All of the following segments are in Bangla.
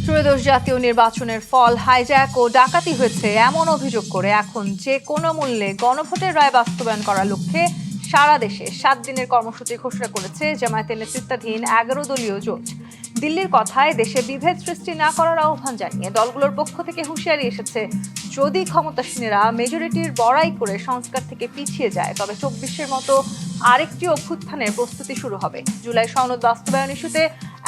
ত্রয়োদশ জাতীয় নির্বাচনের ফল হাইজ্যাক ও ডাকাতি হয়েছে এমন অভিযোগ করে এখন যে কোনো মূল্যে গণভোটের রায় বাস্তবায়ন করার লক্ষ্যে সারা দেশে 7 দিনের কর্মসূচি ঘোষণা করেছে জামায়াতের নেতৃত্বাধীন 11 দলীয় জোট। দিল্লির কথায় দেশে বিভেদ সৃষ্টি না করার আহ্বান জানিয়ে দলগুলোর পক্ষ থেকে হুঁশিয়ারি এসেছে, যদি ক্ষমতাসীনেরা মেজরিটির বড়াই করে সংস্কার থেকে পিছিয়ে যায় তবে 24-এর মতো আরেকটি অভ্যুত্থানের প্রস্তুতি শুরু হবে। জুলাই সনদ বাস্তবায়ন ইস্যুতে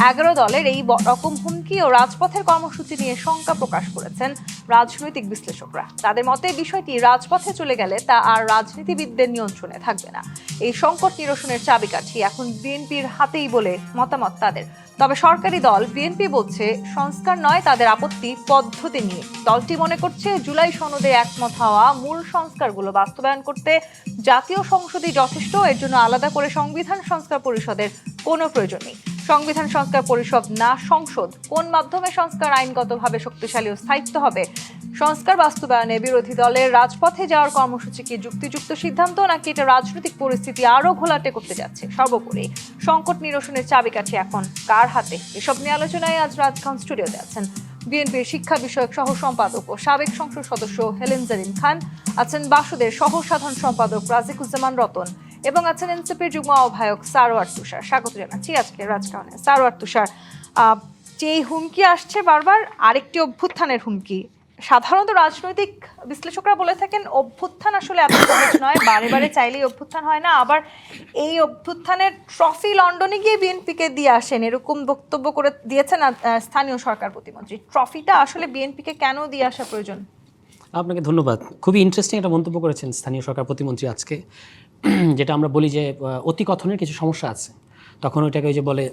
11 দলের এই রকম হুমকি ও রাজপথের কর্মসূচি নিয়ে শঙ্কা প্রকাশ করেছেন রাজনৈতিক বিশ্লেষকরা। তাদের মতে বিষয়টি রাজপথে চলে গেলে তা আর রাজনীতিবিদদের নিয়ন্ত্রণে থাকবে না। এই সংকট নিরসনের চাবিকাঠি এখন বিএনপির হাতেই বলে মতামত তাদের। তবে সরকারি দল বিএনপি বলছে সংস্কার নয়, তাদের আপত্তি পদ্ধতি নিয়ে। দলটি মনে করছে জুলাই সনদে একমত হওয়া মূল সংস্কারগুলো বাস্তবায়ন করতে জাতীয় সংসদই যথেষ্ট, এর জন্য আলাদা করে সংবিধান সংস্কার পরিষদের কোনো প্রয়োজন নেই। সংবিধান সংস্কার পরিষদ না সংসদ, কোন মাধ্যমে সংস্কার আইনগতভাবে শক্তিশালী ও স্থায়িত্ব হবে? সংস্কার বাস্তবায়নে বিরোধী দলের রাজপথে যাওয়ার কর্মসূচি কি যুক্তিযুক্ত সিদ্ধান্ত, নাকি এটা রাজনৈতিক পরিস্থিতি আরো ঘোলাটে করতে যাচ্ছে? সর্বোপরি সংকট নিরসনের চাবিকাঠি এখন কার হাতে? এসব নিয়ে আলোচনায় আজ রাজখান স্টুডিওতে আছেন বিএনপির শিক্ষা বিষয়ক সহ সম্পাদক ও সাবেক সংসদ সদস্য হেলেন জারিন খান, আছেন বাসুদের সহ সাধারণ সম্পাদক রাজিকুজ্জামান রতন এবং আছেন এনসিপির যুগ্ম আহ্বায়ক সারোয়ার তুষার। স্বাগত জানাচ্ছি আজকে রাজখানে। সারোয়ার তুষার, যে হুমকি আসছে বারবার, আরেকটি অভ্যুত্থানের হুমকি। সাধারণত রাজনৈতিক বিশ্লেষকরা বলে থাকেন অভ্যুত্থান আসলে এত সহজ নয়, বারে বারে চাইলেই অভ্যুত্থান হয় না। আবার এই অভ্যুত্থানের ট্রফি লন্ডনে গিয়ে বিএনপিকে দিয়ে আসেন, এরকম বক্তব্য করে দিয়েছেন স্থানীয় সরকার প্রতিমন্ত্রী। ট্রফিটা আসলে বিএনপিকে কেন দিয়ে আসা প্রয়োজন? আপনাকে ধন্যবাদ। খুবই ইন্টারেস্টিং একটা মন্তব্য করেছেন স্থানীয় সরকার প্রতিমন্ত্রী আজকে, যেটা আমরা বলি যে অতিকথনের কিছু সমস্যা আছে, তখন ওইটাকে ওই যে বলে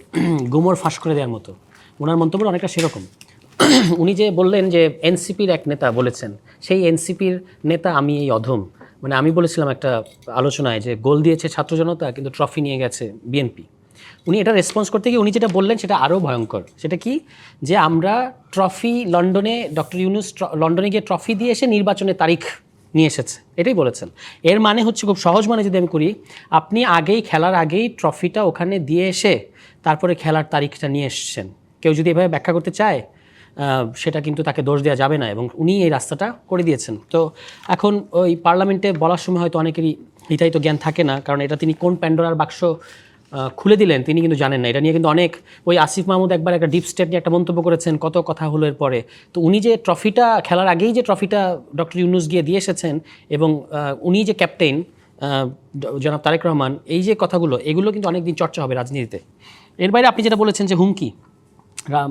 গুমর ফাঁস করে দেওয়ার মতো। ওনার মন্তব্য অনেকটা সেরকম। উনি যে বললেন যে এনসিপির এক নেতা বলেছেন, সেই এনসিপির নেতা আমি এই অধম। মানে আমি বলেছিলাম একটা আলোচনায় যে গোল দিয়েছে ছাত্র জনতা কিন্তু ট্রফি নিয়ে গেছে বিএনপি। উনি এটা রেসপন্স করতে গিয়ে উনি যেটা বললেন সেটা আরও ভয়ঙ্কর। সেটা কি, যে আমরা ট্রফি লন্ডনে, ডক্টর ইউনূস লন্ডনে গিয়ে ট্রফি দিয়ে এসে নির্বাচনের তারিখ নিয়ে এসেছে, এটাই বলেছেন। এর মানে হচ্ছে, খুব সহজ মানে যদি আমি করি, আপনি খেলার আগেই ট্রফিটা ওখানে দিয়ে এসে তারপরে খেলার তারিখটা নিয়ে এসছেন। কেউ যদি এভাবে ব্যাখ্যা করতে চায় সেটা কিন্তু তাকে দোষ দেওয়া যাবে না, এবং উনি এই রাস্তাটা করে দিয়েছেন। তো এখন ওই পার্লামেন্টে বলার সময় হয়তো অনেকেরই হিতাহিত জ্ঞান থাকে না, কারণ এটা তিনি কোন প্যান্ডোরার বাক্স খুলে দিলেন তিনি কিন্তু জানেন না। এটা নিয়ে কিন্তু অনেক, ওই আসিফ মাহমুদ একবার একটা ডিপ স্টেপ নিয়ে একটা মন্তব্য করেছেন, কত কথা হলো এর পরে। তো উনি যে ট্রফিটা খেলার আগেই যে ট্রফিটা ডক্টর ইউনূস গিয়ে দিয়ে এসেছেন, এবং উনি যে ক্যাপ্টেন জনাব তারেক রহমান, এই যে কথাগুলো, এগুলো কিন্তু অনেকদিন চর্চা হবে রাজনীতিতে। এর বাইরে আপনি যেটা বলেছেন যে হুমকি,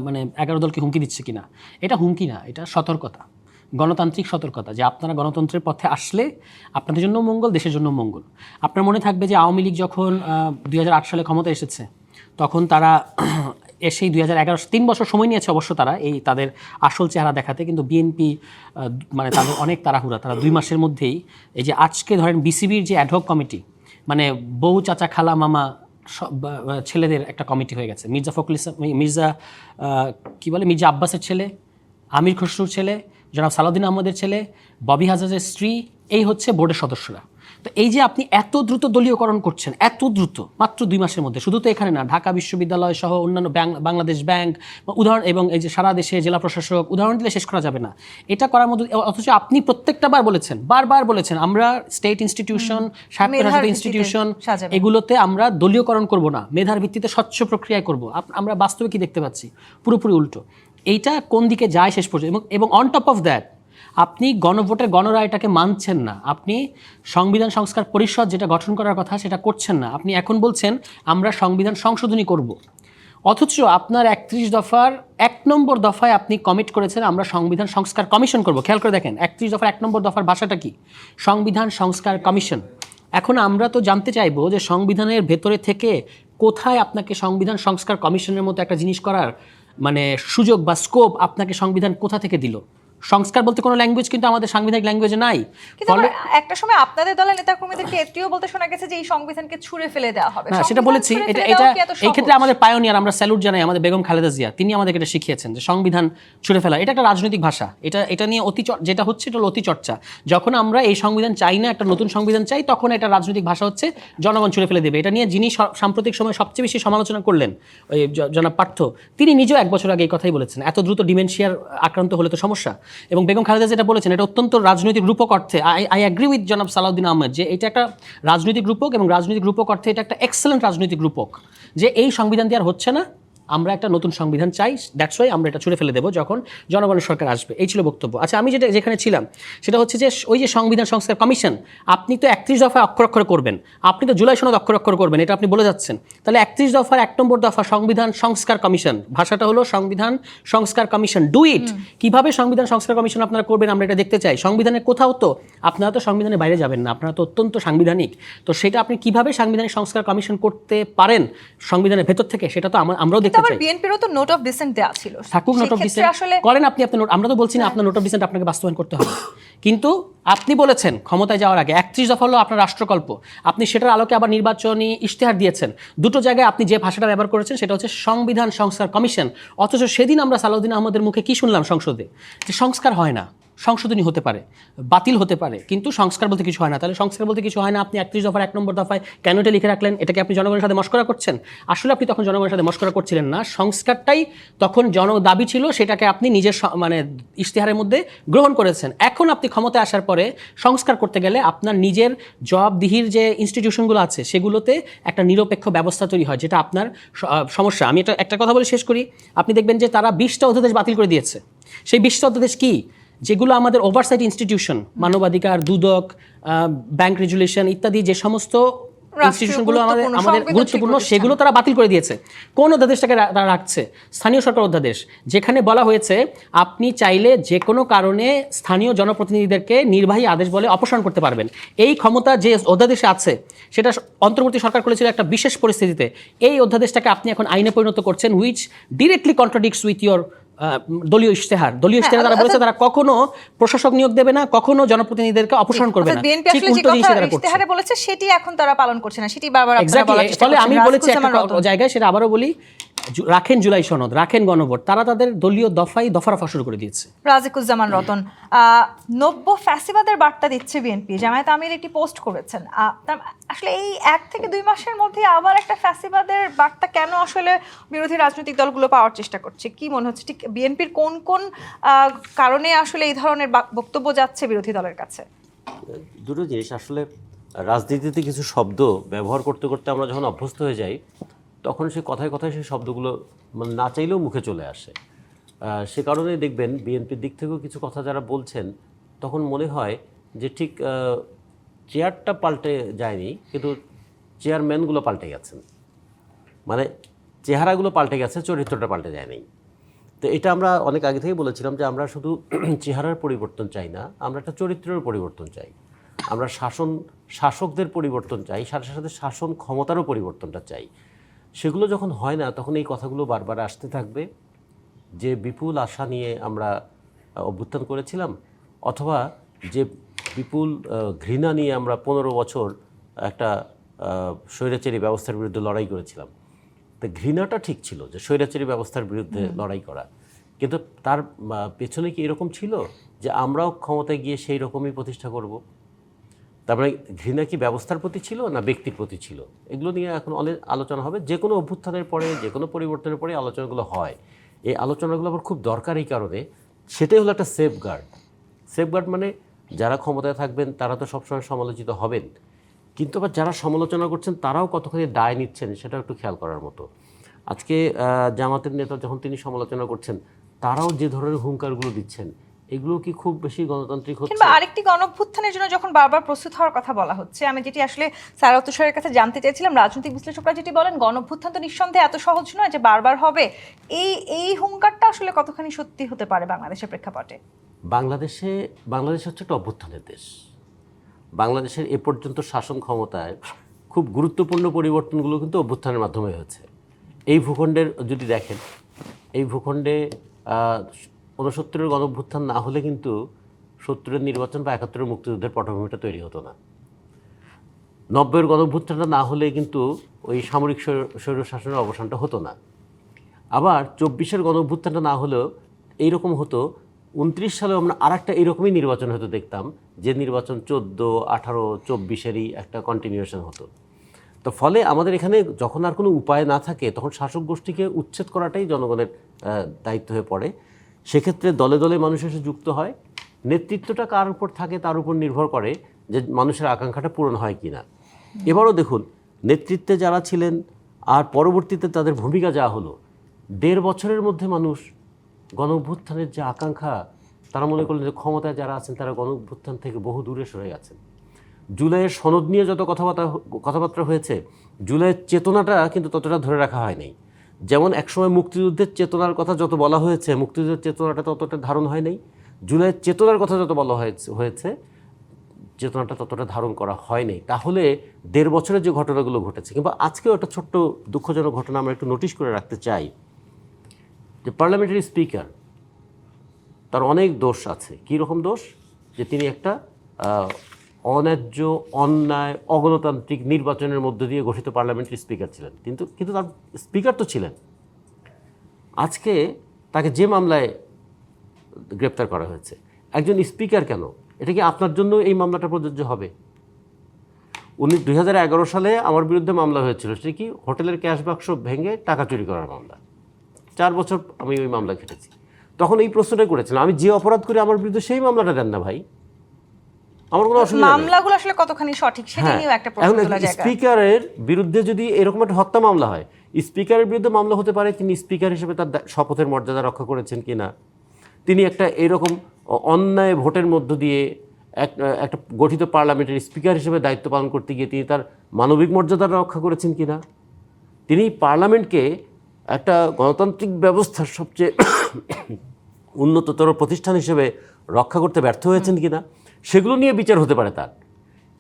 মানে 11 দলকে হুমকি দিচ্ছে কিনা, এটা হুমকি না, এটা সতর্কতা, গণতান্ত্রিক সতর্কতা, যে আপনারা গণতন্ত্রের পথে আসলে আপনাদের জন্য মঙ্গল, দেশের জন্য মঙ্গল। আপনার মনে থাকবে যে আওয়ামী লীগ যখন 2008 সালে ক্ষমতা এসেছে, তখন তারা এসেই 2011, 3 বছর সময় নিয়েছে অবশ্য তারা এই তাদের আসল চেহারা দেখাতে, কিন্তু বিএনপি মানে তাদের অনেক তাড়াহুড়া, তারা 2 মাসের মধ্যেই এই যে আজকে ধরেন বিসিবির যে অ্যাডহক কমিটি, মানে বউ, চাচা, খালা, মামা ছেলেদের একটা কমিটি হয়ে গেছে। মির্জা আব্বাসের ছেলে, আমির খসরুর ছেলে, জনাব সালাউদ্দিন আহমদের ছেলে, ববি হাজারের স্ত্রী, এই হচ্ছে বোর্ডের সদস্যরা। তো এই যে আপনি এত দ্রুত দলীয়করণ করছেন, এত দ্রুত, মাত্র 2 মাসের মধ্যে, শুধু তো এখানে না, ঢাকা বিশ্ববিদ্যালয় সহ অন্যান্য বাংলাদেশ ব্যাংক উদাহরণ, এবং এই যে সারা দেশে জেলা প্রশাসক, উদাহরণ দিলে শেষ করা যাবে না। এটা করার মধ্যে, অথচ আপনি প্রত্যেকটা বারবার বলেছেন আমরা স্টেট ইনস্টিটিউশন, স্বায়ত্তশাসিত ইনস্টিটিউশন, এগুলোতে আমরা দলীয়করণ করব না, মেধার ভিত্তিতে স্বচ্ছ প্রক্রিয়ায় করব। আমরা বাস্তবে কি দেখতে পাচ্ছি? পুরোপুরি উল্টো। এইটা কোন দিকে যায় শেষ পর্যন্ত? এবং অন টপ অফ দ্যাট, আপনি গণভোটের গণরায়টাকে মানছেন না, আপনি সংবিধান সংস্কার পরিষদ যেটা গঠন করার কথা সেটা করছেন না। আপনি এখন বলছেন আমরা সংবিধান সংশোধনী করব, অথচ আপনার 31 দফার 1 নম্বর দফায় আপনি কমিট করেছেন আমরা সংবিধান সংস্কার কমিশন করব। খেয়াল করে দেখেন 31 দফার 1 নম্বর দফার ভাষাটা কি, সংবিধান সংস্কার কমিশন। এখন আমরা তো জানতে চাইবো যে সংবিধানের ভেতরে থেকে কোথায় আপনাকে সংবিধান সংস্কার কমিশনের মতো একটা জিনিস করার মানে সুযোগ বা স্কোপ আপনাকে সংবিধান কোথা থেকে দিল? সংস্কার বলতে কোনো ল্যাঙ্গুয়েজ কিন্তু আমাদের সাংবিধানিক ল্যাঙ্গুয়েজে নাই। কিন্তু আবার একটা সময় আপনাদের দলের নেতাকর্মীদেরকে এটিও বলতে শোনা গেছে যে এই সংবিধানকে ছুঁড়ে ফেলে দেওয়া হবে। না, সেটা সংবিধান বলেছি। ছুঁড়ে এটা ফেলে এটা দেওয়া কি এত এই ক্ষেত্রে সহজ? আমাদের পায়োনিয়ার, আমরা স্যালুট জানাই আমাদের বেগম খালেদা জিয়া। তিনি আমাদেরকে এটা শিখিয়েছেন যে সংবিধান ছুঁড়ে ফেলা এটা একটা রাজনৈতিক ভাষা। এটা নিয়ে যেটা হচ্ছে এটা হলো অতি চর্চা। যখন আমরা এই সংবিধান চাই না, একটা নতুন সংবিধান চাই, তখন এটা রাজনৈতিক ভাষা হচ্ছে জনগণ ছুঁড়ে ফেলে দেবে। এটা নিয়ে যিনি সাম্প্রতিক সময় সবচেয়ে বেশি সমালোচনা করলেন, ওই জনাব পার্থ, তিনি নিজেও 1 বছর আগে এই কথাই বলেছেন, এত দ্রুত ডিমেনশিয়ার আক্রান্ত হলে তো সমস্যা। এবং বেগম খালেদা যেটা বলেছেন এটা অত্যন্ত রাজনৈতিক রূপক অর্থে, আই অ্যাগ্রি উইথ জনাব সালাউদ্দিন আহমেদ যে এটা একটা রাজনৈতিক রূপক, এবং রাজনৈতিক রূপক অর্থে এটা একটা এক্সেলেন্ট রাজনৈতিক রূপক যে এই সংবিধান দিয়ে আর হচ্ছে না, আমরা একটা নতুন সংবিধান চাই, দ্যাটস ওয়াই আমরা এটা ছুঁড়ে ফেলে দেবো যখন জনগণের সরকার আসবে। এই ছিল বক্তব্য। আচ্ছা, আমি যেখানে ছিলাম সেটা হচ্ছে যে ওই যে সংবিধান সংস্কার কমিশন, আপনি তো 31 দফায় অক্ষর অক্ষর করবেন, আপনি তো জুলাই সনদ অক্ষর অক্ষর করবেন, এটা আপনি বলে যাচ্ছেন। তাহলে 31 দফার 1 নম্বর দফা সংবিধান সংস্কার কমিশন, ভাষাটা হলো সংবিধান সংস্কার কমিশন, ডু ইট। কিভাবে সংবিধান সংস্কার কমিশন আপনারা করবেন আমরা এটা দেখতে চাই। সংবিধানের কোথাও তো আপনারা তো সংবিধানের বাইরে যাবেন না, আপনারা তো অত্যন্ত সাংবিধানিক। তো সেটা আপনি কিভাবে সাংবিধানিক সংস্কার কমিশন করতে পারেন সংবিধানের ভেতর থেকে, সেটা তো আমরাও দেখতে চাই। বিএনপিরও তো নোট অফ ডিসেন্ট দেওয়া ছিল, থাকুক নোট অফ ডিসেন্ট আসলে করেন আপনি আপনার নোট, আমরা তো বলছি না আপনার নোট অফ ডিসেন্ট আপনাকে বাস্তবায়ন করতে হবে, কিন্তু আপনি বলেছেন ক্ষমতায় যাওয়ার আগে 31 দফা হলো আপনার রাষ্ট্রকল্প, আপনি সেটার আলোকে আবার নির্বাচনী ইশতেহার দিয়েছেন। দুটো জায়গায় আপনি যে ভাষাটা ব্যবহার করেছেন সেটা হচ্ছে সংবিধান সংস্কার কমিশন। অথচ সেদিন আমরা সালাউদ্দিন আহমদের মুখে কি শুনলাম সংসদে, যে সংস্কার হয় না, সংশোধনী হতে পারে, বাতিল হতে পারে, কিন্তু সংস্কার বলতে কিছু হয় না। তাহলে সংস্কার বলতে কিছু হয় না, আপনি 31 দফার 1 নম্বর দফায় কেন এটা লিখে রাখলেন? এটাকে আপনি জনগণের সাথে মশকরা করছেন? আসলে আপনি তখন জনগণের সাথে মশকরা করছিলেন না, সংস্কারটাই তখন দাবি ছিল, সেটাকে আপনি নিজের মানে ইশতেহারের মধ্যে গ্রহণ করেছেন। এখন আপনি ক্ষমতায় আসার পরে সংস্কার করতে গেলে আপনার নিজের জবাবদিহির যে ইনস্টিটিউশনগুলো আছে সেগুলোতে একটা নিরপেক্ষ ব্যবস্থা তৈরি হয়, যেটা আপনার সমস্যা। আমি একটা কথা বলে শেষ করি। আপনি দেখবেন যে তারা 20টা অধ্যাদেশ বাতিল করে দিয়েছে। সেই 20টা অধ্যাদেশ কি? যেগুলো আমাদের ওভারসাইট ইনস্টিটিউশন, মানবাধিকার, দুদক, ব্যাংক রেগুলেশন ইত্যাদি যে সমস্ত ইনস্টিটিউশনগুলো আমাদের গুরুত্বপূর্ণ, সেগুলো তারা বাতিল করে দিয়েছে। কোন অধ্যাদেশটাকে তারা রাখছে? স্থানীয় সরকার অধ্যাদেশ, যেখানে বলা হয়েছে আপনি চাইলে যে কোনো কারণে স্থানীয় জনপ্রতিনিধিদেরকে নির্বাহী আদেশ বলে অপসারণ করতে পারবেন। এই ক্ষমতা যে অধ্যাদেশে আছে সেটা অন্তর্বর্তী সরকার করেছিল একটা বিশেষ পরিস্থিতিতে। এই অধ্যাদেশটাকে আপনি এখন আইনে পরিণত করছেন, which directly contradicts with your দলীয় ইশতেহার। তারা বলেছে তারা কখনো প্রশাসক নিয়োগ দেবে না, কখনো জনপ্রতিনিধিদেরকে অপসারণ করবে না। ঠিক উল্টো জিনিস তারা করছে। ইশতেহারে বলেছে সেটি এখন তারা পালন করছে না, সেটি বারবার আপনারা বলার চেষ্টা করছেন। আমি বলেছি একটা জায়গায়, সেটা আবারও বলি, রাখেন জুলাই সনদ, রাখেন গণভোট, তারা তাদের দলীয় দফা শুরু করে দিয়েছে। রাজিকুজ্জামান রতন, নব্য ফ্যাসিবাদের বার্তা দিচ্ছে বিএনপি। জামায়াত আমির একটি পোস্ট করেছেন, আসলে এই 1 থেকে 2 মাসের মধ্যে আবার একটা ফ্যাসিবাদের বার্তা কেন আসলে বিরোধী রাজনৈতিক দলগুলো পাওয়ার চেষ্টা করছে? কি মনে হচ্ছে ঠিক বিএনপির কোন কোন কারণে আসলে এই ধরনের বক্তব্য যাচ্ছে বিরোধী দলের কাছে? দুটো জিনিস আসলে, রাজনীতিতে কিছু শব্দ ব্যবহার করতে করতে আমরা যখন অভ্যস্ত হয়ে যাই তখন সে কথায় কথায় সেই শব্দগুলো মানে না চাইলেও মুখে চলে আসে। সে কারণেই দেখবেন বিএনপির দিক থেকেও কিছু কথা যারা বলছেন তখন মনে হয় যে ঠিক চেয়ারটা পাল্টে যায়নি, কিন্তু চেয়ারম্যানগুলো পাল্টে গেছেন, মানে চেহারাগুলো পাল্টে গেছে, চরিত্রটা পাল্টে যায়নি। তো এটা আমরা অনেক আগে থেকেই বলেছিলাম যে আমরা শুধু চেহারার পরিবর্তন চাই না, আমরা একটা চরিত্রের পরিবর্তন চাই, আমরা শাসকদের পরিবর্তন চাই, সাথে সাথে শাসন ক্ষমতারও পরিবর্তনটা চাই। সেগুলো যখন হয় না তখন এই কথাগুলো বারবার আসতে থাকবে যে বিপুল আশা নিয়ে আমরা অভ্যুত্থান করেছিলাম, অথবা যে বিপুল ঘৃণা নিয়ে আমরা 15 বছর একটা স্বৈরাচারী ব্যবস্থার বিরুদ্ধে লড়াই করেছিলাম। তো ঘৃণাটা ঠিক ছিল যে স্বৈরাচারী ব্যবস্থার বিরুদ্ধে লড়াই করা, কিন্তু তার পেছনে কি এরকম ছিল যে আমরাও ক্ষমতায় গিয়ে সেই রকমই প্রতিষ্ঠা করব? তারপরে ঘৃণা কি ব্যবস্থার প্রতি ছিল না ব্যক্তির প্রতি ছিল? এগুলো নিয়ে এখন অনেক আলোচনা হবে। যে কোনো অভ্যুত্থানের পরে, যে কোনো পরিবর্তনের পরে আলোচনাগুলো হয়। এই আলোচনাগুলো আবার খুব দরকার এই কারণে, সেটাই হলো একটা সেফগার্ড মানে যারা ক্ষমতায় থাকবেন তারা তো সবসময় সমালোচিত হবেন, কিন্তু আবার যারা সমালোচনা করছেন তারাও কতখানি দায় নিচ্ছেন সেটাও একটু খেয়াল করার মতো। আজকে জামাতের নেতা যখন তিনি সমালোচনা করছেন, তারাও যে ধরনের হুঙ্কারগুলো দিচ্ছেন, এগুলো কি খুব বেশি গণতান্ত্রিক হচ্ছে? কিংবা আরেকটি গণঅভ্যুত্থানের জন্য যখন বারবার প্রস্তুত হওয়ার কথা বলা হচ্ছে, আমি যেটি আসলে সারাত তুষারের কাছে জানতে চাইছিলাম, রাজনৈতিক বিশ্লেষকরা যেটি বলেন গণঅভ্যুত্থান তো নিঃসন্দেহে এত সহজ নয় যে বারবার হবে, এই হুঙ্কারটা আসলে কতখানি সত্যি হতে পারে বাংলাদেশের প্রেক্ষাপটে? বাংলাদেশ হচ্ছে একটা অভ্যুত্থানের দেশ। বাংলাদেশের এ পর্যন্ত শাসন ক্ষমতায় খুব গুরুত্বপূর্ণ পরিবর্তনগুলো কিন্তু অভ্যুত্থানের মাধ্যমে হয়েছে। এই ভূখণ্ডের যদি দেখেন, এই ভূখণ্ডে 69-এর গণঅভ্যুত্থান না হলে কিন্তু 70-এর নির্বাচন বা 71-এর মুক্তিযুদ্ধের পটভূমিটা তৈরি হতো না। 90-এর গণঅভ্যুত্থানটা না হলে কিন্তু ওই সামরিক স্বৈরশাসনের অবসানটা হতো না। আবার 24-এর গণঅভ্যুত্থানটা না হলেও এইরকম হতো 29 সালে আমরা আরেকটা এইরকমই নির্বাচন হয়তো দেখতাম, যে নির্বাচন 14, 18, 24-এরই একটা কন্টিনিউশন হতো। তো ফলে আমাদের এখানে যখন আর কোনো উপায় না থাকে তখন শাসক গোষ্ঠীকে উচ্ছেদ করাটাই জনগণের দায়িত্ব হয়ে পড়ে। সেক্ষেত্রে দলে দলে মানুষ এসে যুক্ত হয়। নেতৃত্বটা কার উপর থাকে তার উপর নির্ভর করে যে মানুষের আকাঙ্ক্ষাটা পূরণ হয় কি না। এবারও দেখুন, নেতৃত্বে যারা ছিলেন আর পরবর্তীতে তাদের ভূমিকা যা হলো, 1.5 বছরের মধ্যে মানুষ গণঅভ্যুত্থানের যে আকাঙ্ক্ষা, তারা মনে করলেন যে ক্ষমতায় যারা আছেন তারা গণঅভ্যুত্থান থেকে বহু দূরে সরে গেছেন। জুলাইয়ের সনদ নিয়ে যত কথাবার্তা হয়েছে, জুলাইয়ের চেতনাটা কিন্তু ততটা ধরে রাখা হয় নাই। যেমন একসময় মুক্তিযুদ্ধের চেতনার কথা যত বলা হয়েছে, মুক্তিযুদ্ধের চেতনাটা ততটা ধারণ হয় নাই। জুলাইয়ের চেতনার কথা যত বলা হয়েছে, চেতনাটা ততটা ধারণ করা হয়নি। তাহলে 1.5 বছরের যে ঘটনাগুলো ঘটেছে, কিংবা আজকেও একটা ছোট্ট দুঃখজনক ঘটনা আমরা একটু নোটিশ করে রাখতে চাই, যে পার্লামেন্টারি স্পিকার তার অনেক দোষ আছে। কী রকম দোষ? যে তিনি একটা অন্যায্য, অন্যায়, অগণতান্ত্রিক নির্বাচনের মধ্য দিয়ে গঠিত পার্লামেন্টারি স্পিকার ছিলেন। কিন্তু তার স্পিকার তো ছিলেন। আজকে তাকে যে মামলায় গ্রেপ্তার করা হয়েছে, একজন স্পিকার কেন? এটা কি আপনার জন্য এই মামলাটা প্রযোজ্য হবে? 2011 সালে আমার বিরুদ্ধে মামলা হয়েছিল, সেটা কি হোটেলের ক্যাশ বাক্স ভেঙে টাকা চুরি করার মামলা। 4 বছর আমি ওই মামলা খেটেছি। তখন এই প্রশ্নটাই করেছিলাম, আমি যে অপরাধ করি আমার বিরুদ্ধে সেই মামলাটা দেন না ভাই, আমার কোনো অসুবিধা নেই। মামলাগুলো আসলে কতখানি সঠিক সেটা নিয়েও একটা প্রশ্ন তোলা যায়। স্পিকারের বিরুদ্ধে যদি এরকম একটা হত্যা মামলা হয়, স্পিকারের বিরুদ্ধে মামলা হতে পারে তিনি স্পিকার হিসেবে তার শপথের মর্যাদা রক্ষা করেছেন কিনা, তিনি একটা এরকম অন্যায় ভোটের মধ্য দিয়ে একটা গঠিত পার্লামেন্টের স্পিকার হিসেবে দায়িত্ব পালন করতে গিয়ে তিনি তার মানবিক মর্যাদা রক্ষা করেছেন কিনা, তিনি পার্লামেন্টকে একটা গণতান্ত্রিক ব্যবস্থার সবচেয়ে উন্নততর প্রতিষ্ঠান হিসেবে রক্ষা করতে ব্যর্থ হয়েছেন কিনা, সেগুলো নিয়ে বিচার হতে পারে তার।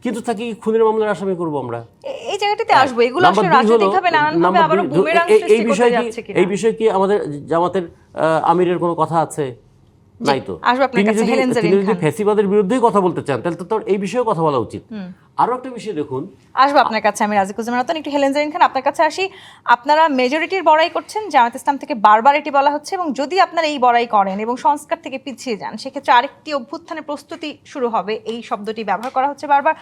কিন্তু তাকে খুনের মামলার আসামি করব আমরা? এই জায়গাটাতে আসবো, এগুলো আসলে রাজনৈতিকভাবে নানানভাবে আবার বুমেরাং সৃষ্টি করতে যাচ্ছে কিনা। এই বিষয়ে কি আমাদের জামাতের আমিরের কোনো কথা আছে? নাই তো। তিনি যদি ফ্যাসিবাদের বিরুদ্ধেই কথা বলতে চান তাহলে তো এই বিষয়ে কথা বলা উচিত। আরো একটা বিষয় দেখুন, আসবো আপনার কাছে আমি রাজিকুজ্জামান রতন। একটু হেলেন জারিন খান, আপনার কাছে আসি। আপনারা মেজরিটির বড়াই করছেন, জামায়াত ইসলাম থেকে বারবার এটি বলা হচ্ছে, এবং যদি আপনারা এই বড়াই করেন এবং সংস্কার থেকে পিছিয়ে যান, সেক্ষেত্রে আরেকটি অভ্যুত্থানের প্রস্তুতি শুরু হবে, এই শব্দটি ব্যবহার করা হচ্ছে বারবার।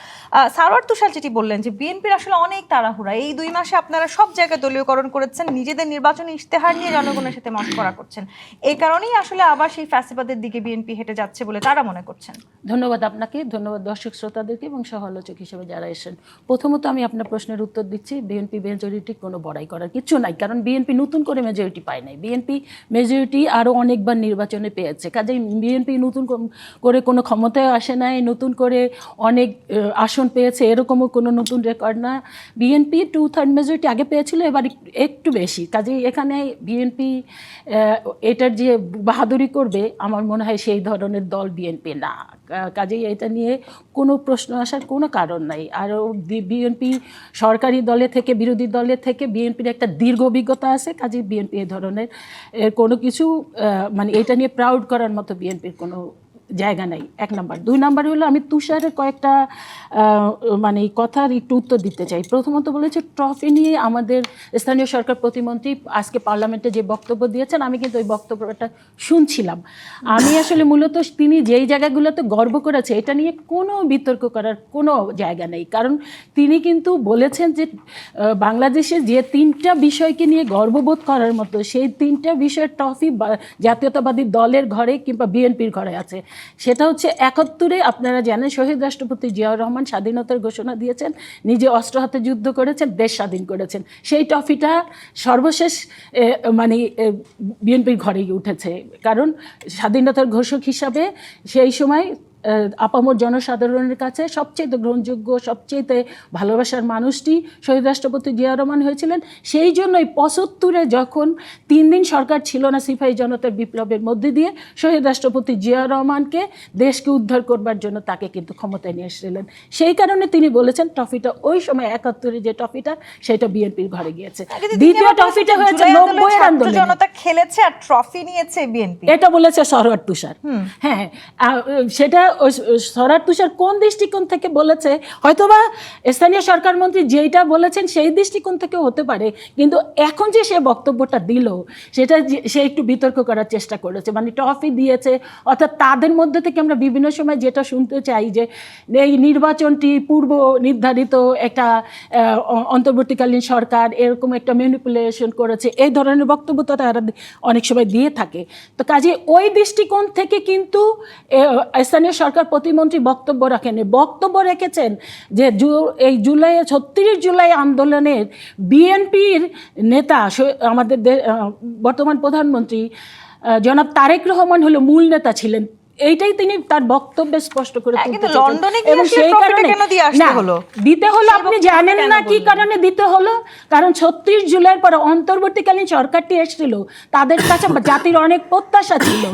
সারওয়ার তুষার যেটি বললেন যে বিএনপির আসলে অনেক তাড়াহুড়া, এই 2 মাসে আপনারা সব জায়গায় দলীয়করণ করেছেন, নিজেদের নির্বাচনী ইশতেহার নিয়ে জনগণের সাথে মশকরা করছেন, এই কারণেই আসলে আবার সেই ফ্যাসিবাদের দিকে বিএনপি হেঁটে যাচ্ছে বলে তারা মনে করছেন। ধন্যবাদ আপনাকে, ধন্যবাদ দর্শক শ্রোতাদেরকে এবং সহ-আলোচক হিসেবে যারা এসেছেন। প্রথমত আমি আপনার প্রশ্নের উত্তর দিচ্ছি, বিএনপি মেজরিটি কোনো বড়াই করার কিছু নাই, কারণ বিএনপি নতুন করে মেজরিটি পায় নাই। বিএনপি মেজরিটি আরও অনেকবার নির্বাচনে পেয়েছে, কাজেই বিএনপি নতুন করে কোনো ক্ষমতায় আসে নাই, নতুন করে অনেক আসন পেয়েছে, এরকমও কোনো নতুন রেকর্ড না। বিএনপি 2/3 মেজরিটি আগে পেয়েছিল, এবার একটু বেশি, কাজেই এখানে বিএনপি এটার যে বাহাদুরি করবে আমার মনে হয় সেই ধরনের দল বিএনপি না। কাজেই এটা নিয়ে কোনো প্রশ্ন আসার কোনো কারণ নাই। আর বিএনপি সরকারি দলে থেকে বিরোধী দলে থেকে বিএনপির একটা দীর্ঘ অভিজ্ঞতা আছে, কাজেই বিএনপি এই ধরনের কোনো কিছু মানে এটা নিয়ে প্রাউড করার মতো বিএনপির কোনো জায়গা নাই। 1 নাম্বার। 2 নাম্বার হলো আমি তুষারের কয়েকটা মানে কথার একটু উত্তর দিতে চাই। প্রথমত বলেছে ট্রফি নিয়ে আমাদের স্থানীয় সরকার প্রতিমন্ত্রী আজকে পার্লামেন্টে যে বক্তব্য দিয়েছেন, আমি কিন্তু ওই বক্তব্যটা শুনছিলাম। আমি আসলে মূলত তিনি যেই জায়গাগুলোতে গর্ব করেছে এটা নিয়ে কোনো বিতর্ক করার কোনো জায়গা নেই, কারণ তিনি কিন্তু বলেছেন যে বাংলাদেশে যে 3টা বিষয়কে নিয়ে গর্ববোধ করার মতো সেই 3টা বিষয়ের ট্রফি জাতীয়তাবাদী দলের ঘরে কিংবা বিএনপির ঘরে আছে। সেটা হচ্ছে 71-এ আপনারা জানেন শহীদ রাষ্ট্রপতি জিয়াউর রহমান স্বাধীনতার ঘোষণা দিয়েছেন, নিজে অস্ত্র হাতে যুদ্ধ করেছেন, দেশ স্বাধীন করেছেন। সেই ট্রফিটা সর্বশেষ মানে বিএনপির ঘরেই উঠেছে, কারণ স্বাধীনতার ঘোষক হিসাবে সেই সময় আপামর জনসাধারণের কাছে সবচেয়ে গ্রহণযোগ্য, সবচেয়ে ভালোবাসার মানুষটি শহীদ রাষ্ট্রপতি জিয়া রহমান হয়েছিলেন। সেই জন্যই ৭৫-এ যখন ৩ দিন সরকার ছিল না সিপাহী জনতার বিপ্লবের মধ্যে দিয়ে শহীদ রাষ্ট্রপতি জিয়া রহমানকে দেশকে উদ্ধার করবার জন্য তাকে কিন্তু ক্ষমতায় নিয়ে এসেছিলেন। সেই কারণে তিনি বলেছেন ট্রফিটা ওই সময় ৭১-এ যে ট্রফিটা সেটা বিএনপির ঘরে গিয়েছে। দ্বিতীয় ট্রফিটা হয়েছে ৯০-এর আন্দোলনে, জনতা খেলেছে আর ট্রফি নিয়েছে বিএনপি, এটা বলেছে সরওয়ার তুষার। হ্যাঁ, সেটা সরওয়ার তুষার কোন দৃষ্টিকোণ থেকে বলেছে, হয়তোবা স্থানীয় সরকার মন্ত্রী যেইটা বলেছেন সেই দৃষ্টিকোণ থেকেও হতে পারে, কিন্তু এখন যে সে বক্তব্যটা দিল সেটা সে একটু বিতর্ক করার চেষ্টা করেছে, মানে ট্রফি দিয়েছে। অর্থাৎ তাদের মধ্যে থেকে আমরা বিভিন্ন সময় যেটা শুনতে চাই যে এই নির্বাচনটি পূর্ব নির্ধারিত একটা অন্তর্বর্তীকালীন সরকার এরকম একটা ম্যানিপুলেশন করেছে, এই ধরনের বক্তব্য তো তারা অনেক সময় দিয়ে থাকে। তো কাজে ওই দৃষ্টিকোণ থেকে কিন্তু স্থানীয় সরকার প্রতিমন্ত্রী বক্তব্য রাখেনি, বক্তব্য রেখেছেন যে এই ৩৬ জুলাই আন্দোলনের বিএনপির নেতা আমাদের বর্তমান প্রধানমন্ত্রী জনাব তারেক রহমান হলো মূল নেতা ছিলেন। এইটাই তিনি তার বক্তব্যে স্পষ্ট করে এবং সেই কারণে দিতে হলো। আপনি জানেন না কি কারণে দিতে হলো? কারণ ৩৬ জুলাইয়ের পরে অন্তর্বর্তীকালীন সরকারটি এসেছিল, তাদের কাছে জাতির অনেক প্রত্যাশা ছিল,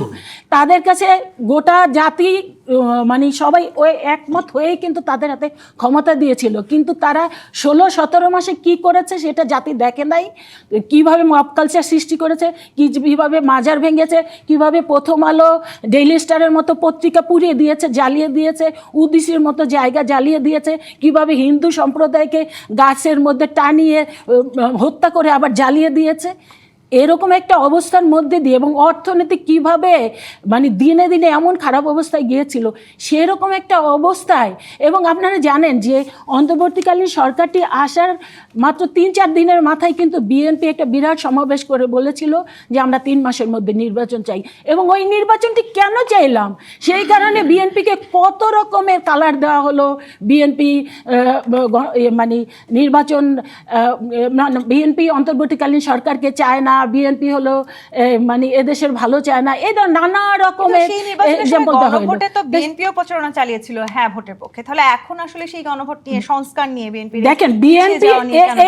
তাদের কাছে গোটা জাতি মানে সবাই ওই একমত হয়েই কিন্তু তাদের হাতে ক্ষমতা দিয়েছিল, কিন্তু তারা ১৬-১৭ মাসে কি করেছে সেটা জাতি দেখে নাই। কিভাবে মব কালচার সৃষ্টি করেছে, কিভাবে মাজার ভেঙেছে, কিভাবে প্রথম আলো, ডেইলি স্টারের মতো পত্রিকা পুড়িয়ে দিয়েছে, জ্বালিয়ে দিয়েছে, উদিসির মতো জায়গা জ্বালিয়ে দিয়েছে, কিভাবে হিন্দু সম্প্রদায়কে গাছের মধ্যে টানিয়ে হত্যা করে আবার জ্বালিয়ে দিয়েছে। এরকম একটা অবস্থার মধ্যে দিয়ে এবং অর্থনীতি কিভাবে মানে দিনে দিনে এমন খারাপ অবস্থায় গিয়েছিল, সেরকম একটা অবস্থায়। এবং আপনারা জানেন যে অন্তর্বর্তীকালীন সরকারটি আসার মাত্র ৩-৪ দিনের মাথায় কিন্তু বিএনপি একটা বিরাট সমাবেশ করে বলেছিল যে আমরা 3 মাসের মধ্যে নির্বাচন চাই। এবং ওই নির্বাচনটি কেন চাইলাম, সেই কারণে বিএনপিকে কত রকমের কালার দেওয়া হলো। বিএনপি মানে নির্বাচন, বিএনপি অন্তর্বর্তীকালীন সরকারকে চায় না, বিএনপি হলো মানে এদেশের ভালো চায় না, এই নানা রকমের এক্সাম্পল দেওয়া হলো। গণভোটে তো বিএনপিও প্রচারণা চালিয়েছিল হ্যাঁ ভোটের পক্ষে, তাহলে এখন আসলে সেই গণভোট নিয়ে সংস্কার নিয়ে বিএনপি দেখেন, বিএনপি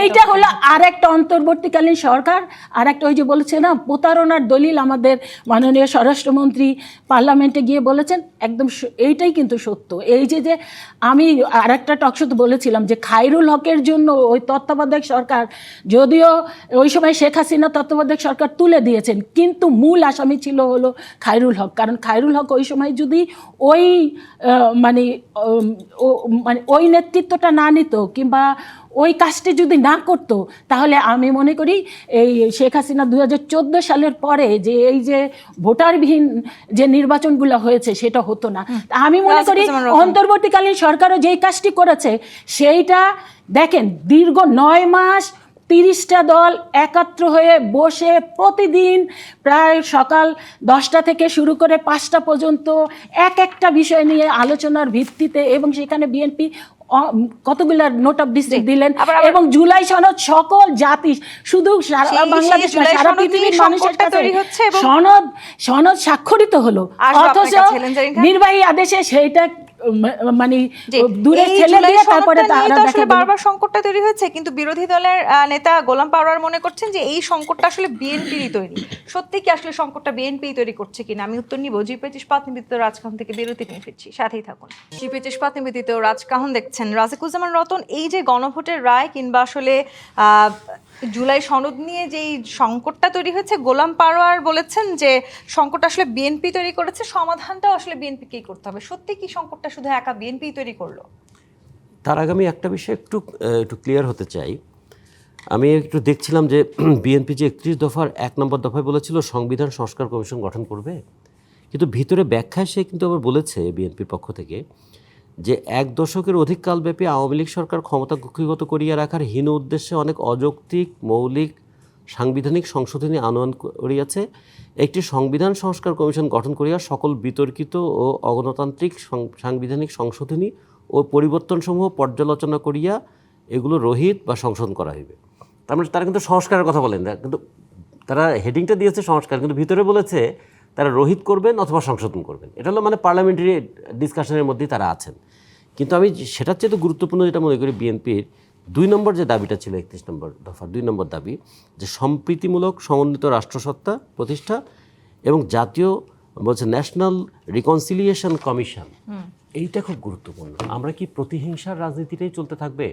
এইটা হলো আরেকটা অন্তর্বর্তীকালীন সরকার, আরেকটা ওই যে বলেছে না প্রতারণার দলিল, আমাদের মাননীয় স্বরাষ্ট্রমন্ত্রী পার্লামেন্টে গিয়ে বলেছেন, একদম এইটাই কিন্তু সত্য। এই যে আমি আরেকটা টকশোতে বলেছিলাম যে খায়রুল হকের জন্য ওই তত্ত্বাবধায়ক সরকার, যদিও ওই সময় শেখ হাসিনা তত্ত্বাবধায়ক সরকার তুলে দিয়েছেন, কিন্তু মূল আসামি ছিল হলো খায়রুল হক। কারণ খায়রুল হক ওই সময় যদি ওই মানে ওই নেতৃত্বটা না নিত কিংবা ওই কাজটি যদি না করতো, তাহলে আমি মনে করি এই শেখ হাসিনা 2014 সালের পরে যে এই যে ভোটারবিহীন যে নির্বাচনগুলো হয়েছে সেটা হতো না। আমি মনে করি অন্তর্বর্তীকালীন সরকারও যেই কাজটি করেছে সেইটা দেখেন, দীর্ঘ 9 মাস 30টা দল একাত্র হয়ে বসে প্রতিদিন প্রায় সকাল 10টা থেকে শুরু করে 5টা পর্যন্ত একটা বিষয় নিয়ে আলোচনার ভিত্তিতে, এবং সেখানে বিএনপি কতগুলো নোট অফ ডিস্ট্রিক্ট দিলেন, এবং জুলাই সনদ সকল জাতি, শুধু বাংলাদেশ না সারা পৃথিবীর মানুষের কাছে সনদ স্বাক্ষরিত হলো, অথচ নির্বাহী আদেশে সেইটা মানে দূরে ঠেলে দিয়ে তারপরে বারবার সংকটটা তৈরি হয়েছে। কিন্তু বিরোধী দলের নেতা গোলাম পারওয়ার মনে করছেন যে এই সংকটটা আসলে বিএনপিরই তৈরি। সত্যি কি আসলে সংকটটা বিএনপি তৈরি করছে কিনা? আমি উত্তর নিব। জি25 ইস্পাত নিবেদিত রাজকাহন থেকে বিরতি নিয়ে ফিরছি, সাথেই থাকুন। জি25 ইস্পাত নিবেদিত রাজকাহন দেখছেন। রাজিকুজ্জামান রতন, এই যে গণভোটের রায় কিংবা আসলে জুলাই সনদ নিয়ে যেই সংকটটা তৈরি হয়েছে, গোলাম পারওয়ার বলেছেন যে সংকটটা আসলে বিএনপি তৈরি করেছে, সমাধানটাও আসলে বিএনপিকেই করতে হবে। সত্যি কি সংকটটা শুধু একা বিএনপি তৈরি করলো? তার আগে আমি একটা বিষয় একটু ক্লিয়ার হতে চাই। আমি একটু দেখছিলাম যে বিএনপি যে 31 দফার 1 নম্বর দফায় বলেছিল সংবিধান সংস্কার কমিশন গঠন করবে, কিন্তু ভিতরে ব্যাখ্যায় সে কিন্তু আবার বলেছে বিএনপির পক্ষ থেকে যে 1 দশকের অধিক কালব্যাপী আওয়ামী লীগ সরকার ক্ষমতা কক্ষিগত করিয়া রাখার হীন উদ্দেশ্যে অনেক অযৌক্তিক মৌলিক সাংবিধানিক সংশোধনী আনয়ন করিয়াছে। একটি সংবিধান সংস্কার কমিশন গঠন করিয়া সকল বিতর্কিত ও অগণতান্ত্রিক সাংবিধানিক সংশোধনী ও পরিবর্তনসমূহ পর্যালোচনা করিয়া এগুলো রহিত বা সংশোধন করা হইবে। তার মানে তারা কিন্তু সংস্কারের কথা বলেন না, কিন্তু তারা হেডিংটা দিয়েছে সংস্কার, কিন্তু ভিতরে বলেছে তারা রহিত করবেন অথবা সংশোধন করবেন, এটা হলো মানে পার্লামেন্টারি ডিসকাশনের মধ্যেই তারা আছেন। কিন্তু আমি সেটার চেয়ে তো গুরুত্বপূর্ণ যেটা মনে করি বিএনপির 2 নম্বর যে দাবিটা ছিল 31 নম্বর দফা 2 নম্বর দাবি, যে সম্প্রীতিমূলক সমন্বিত রাষ্ট্রসত্তা প্রতিষ্ঠা এবং জাতীয় বলছে ন্যাশনাল রিকনসিলিয়েশন কমিশন, এইটা খুব গুরুত্বপূর্ণ। আমরা কি প্রতিহিংসার রাজনীতিটাই চলতে থাকবে,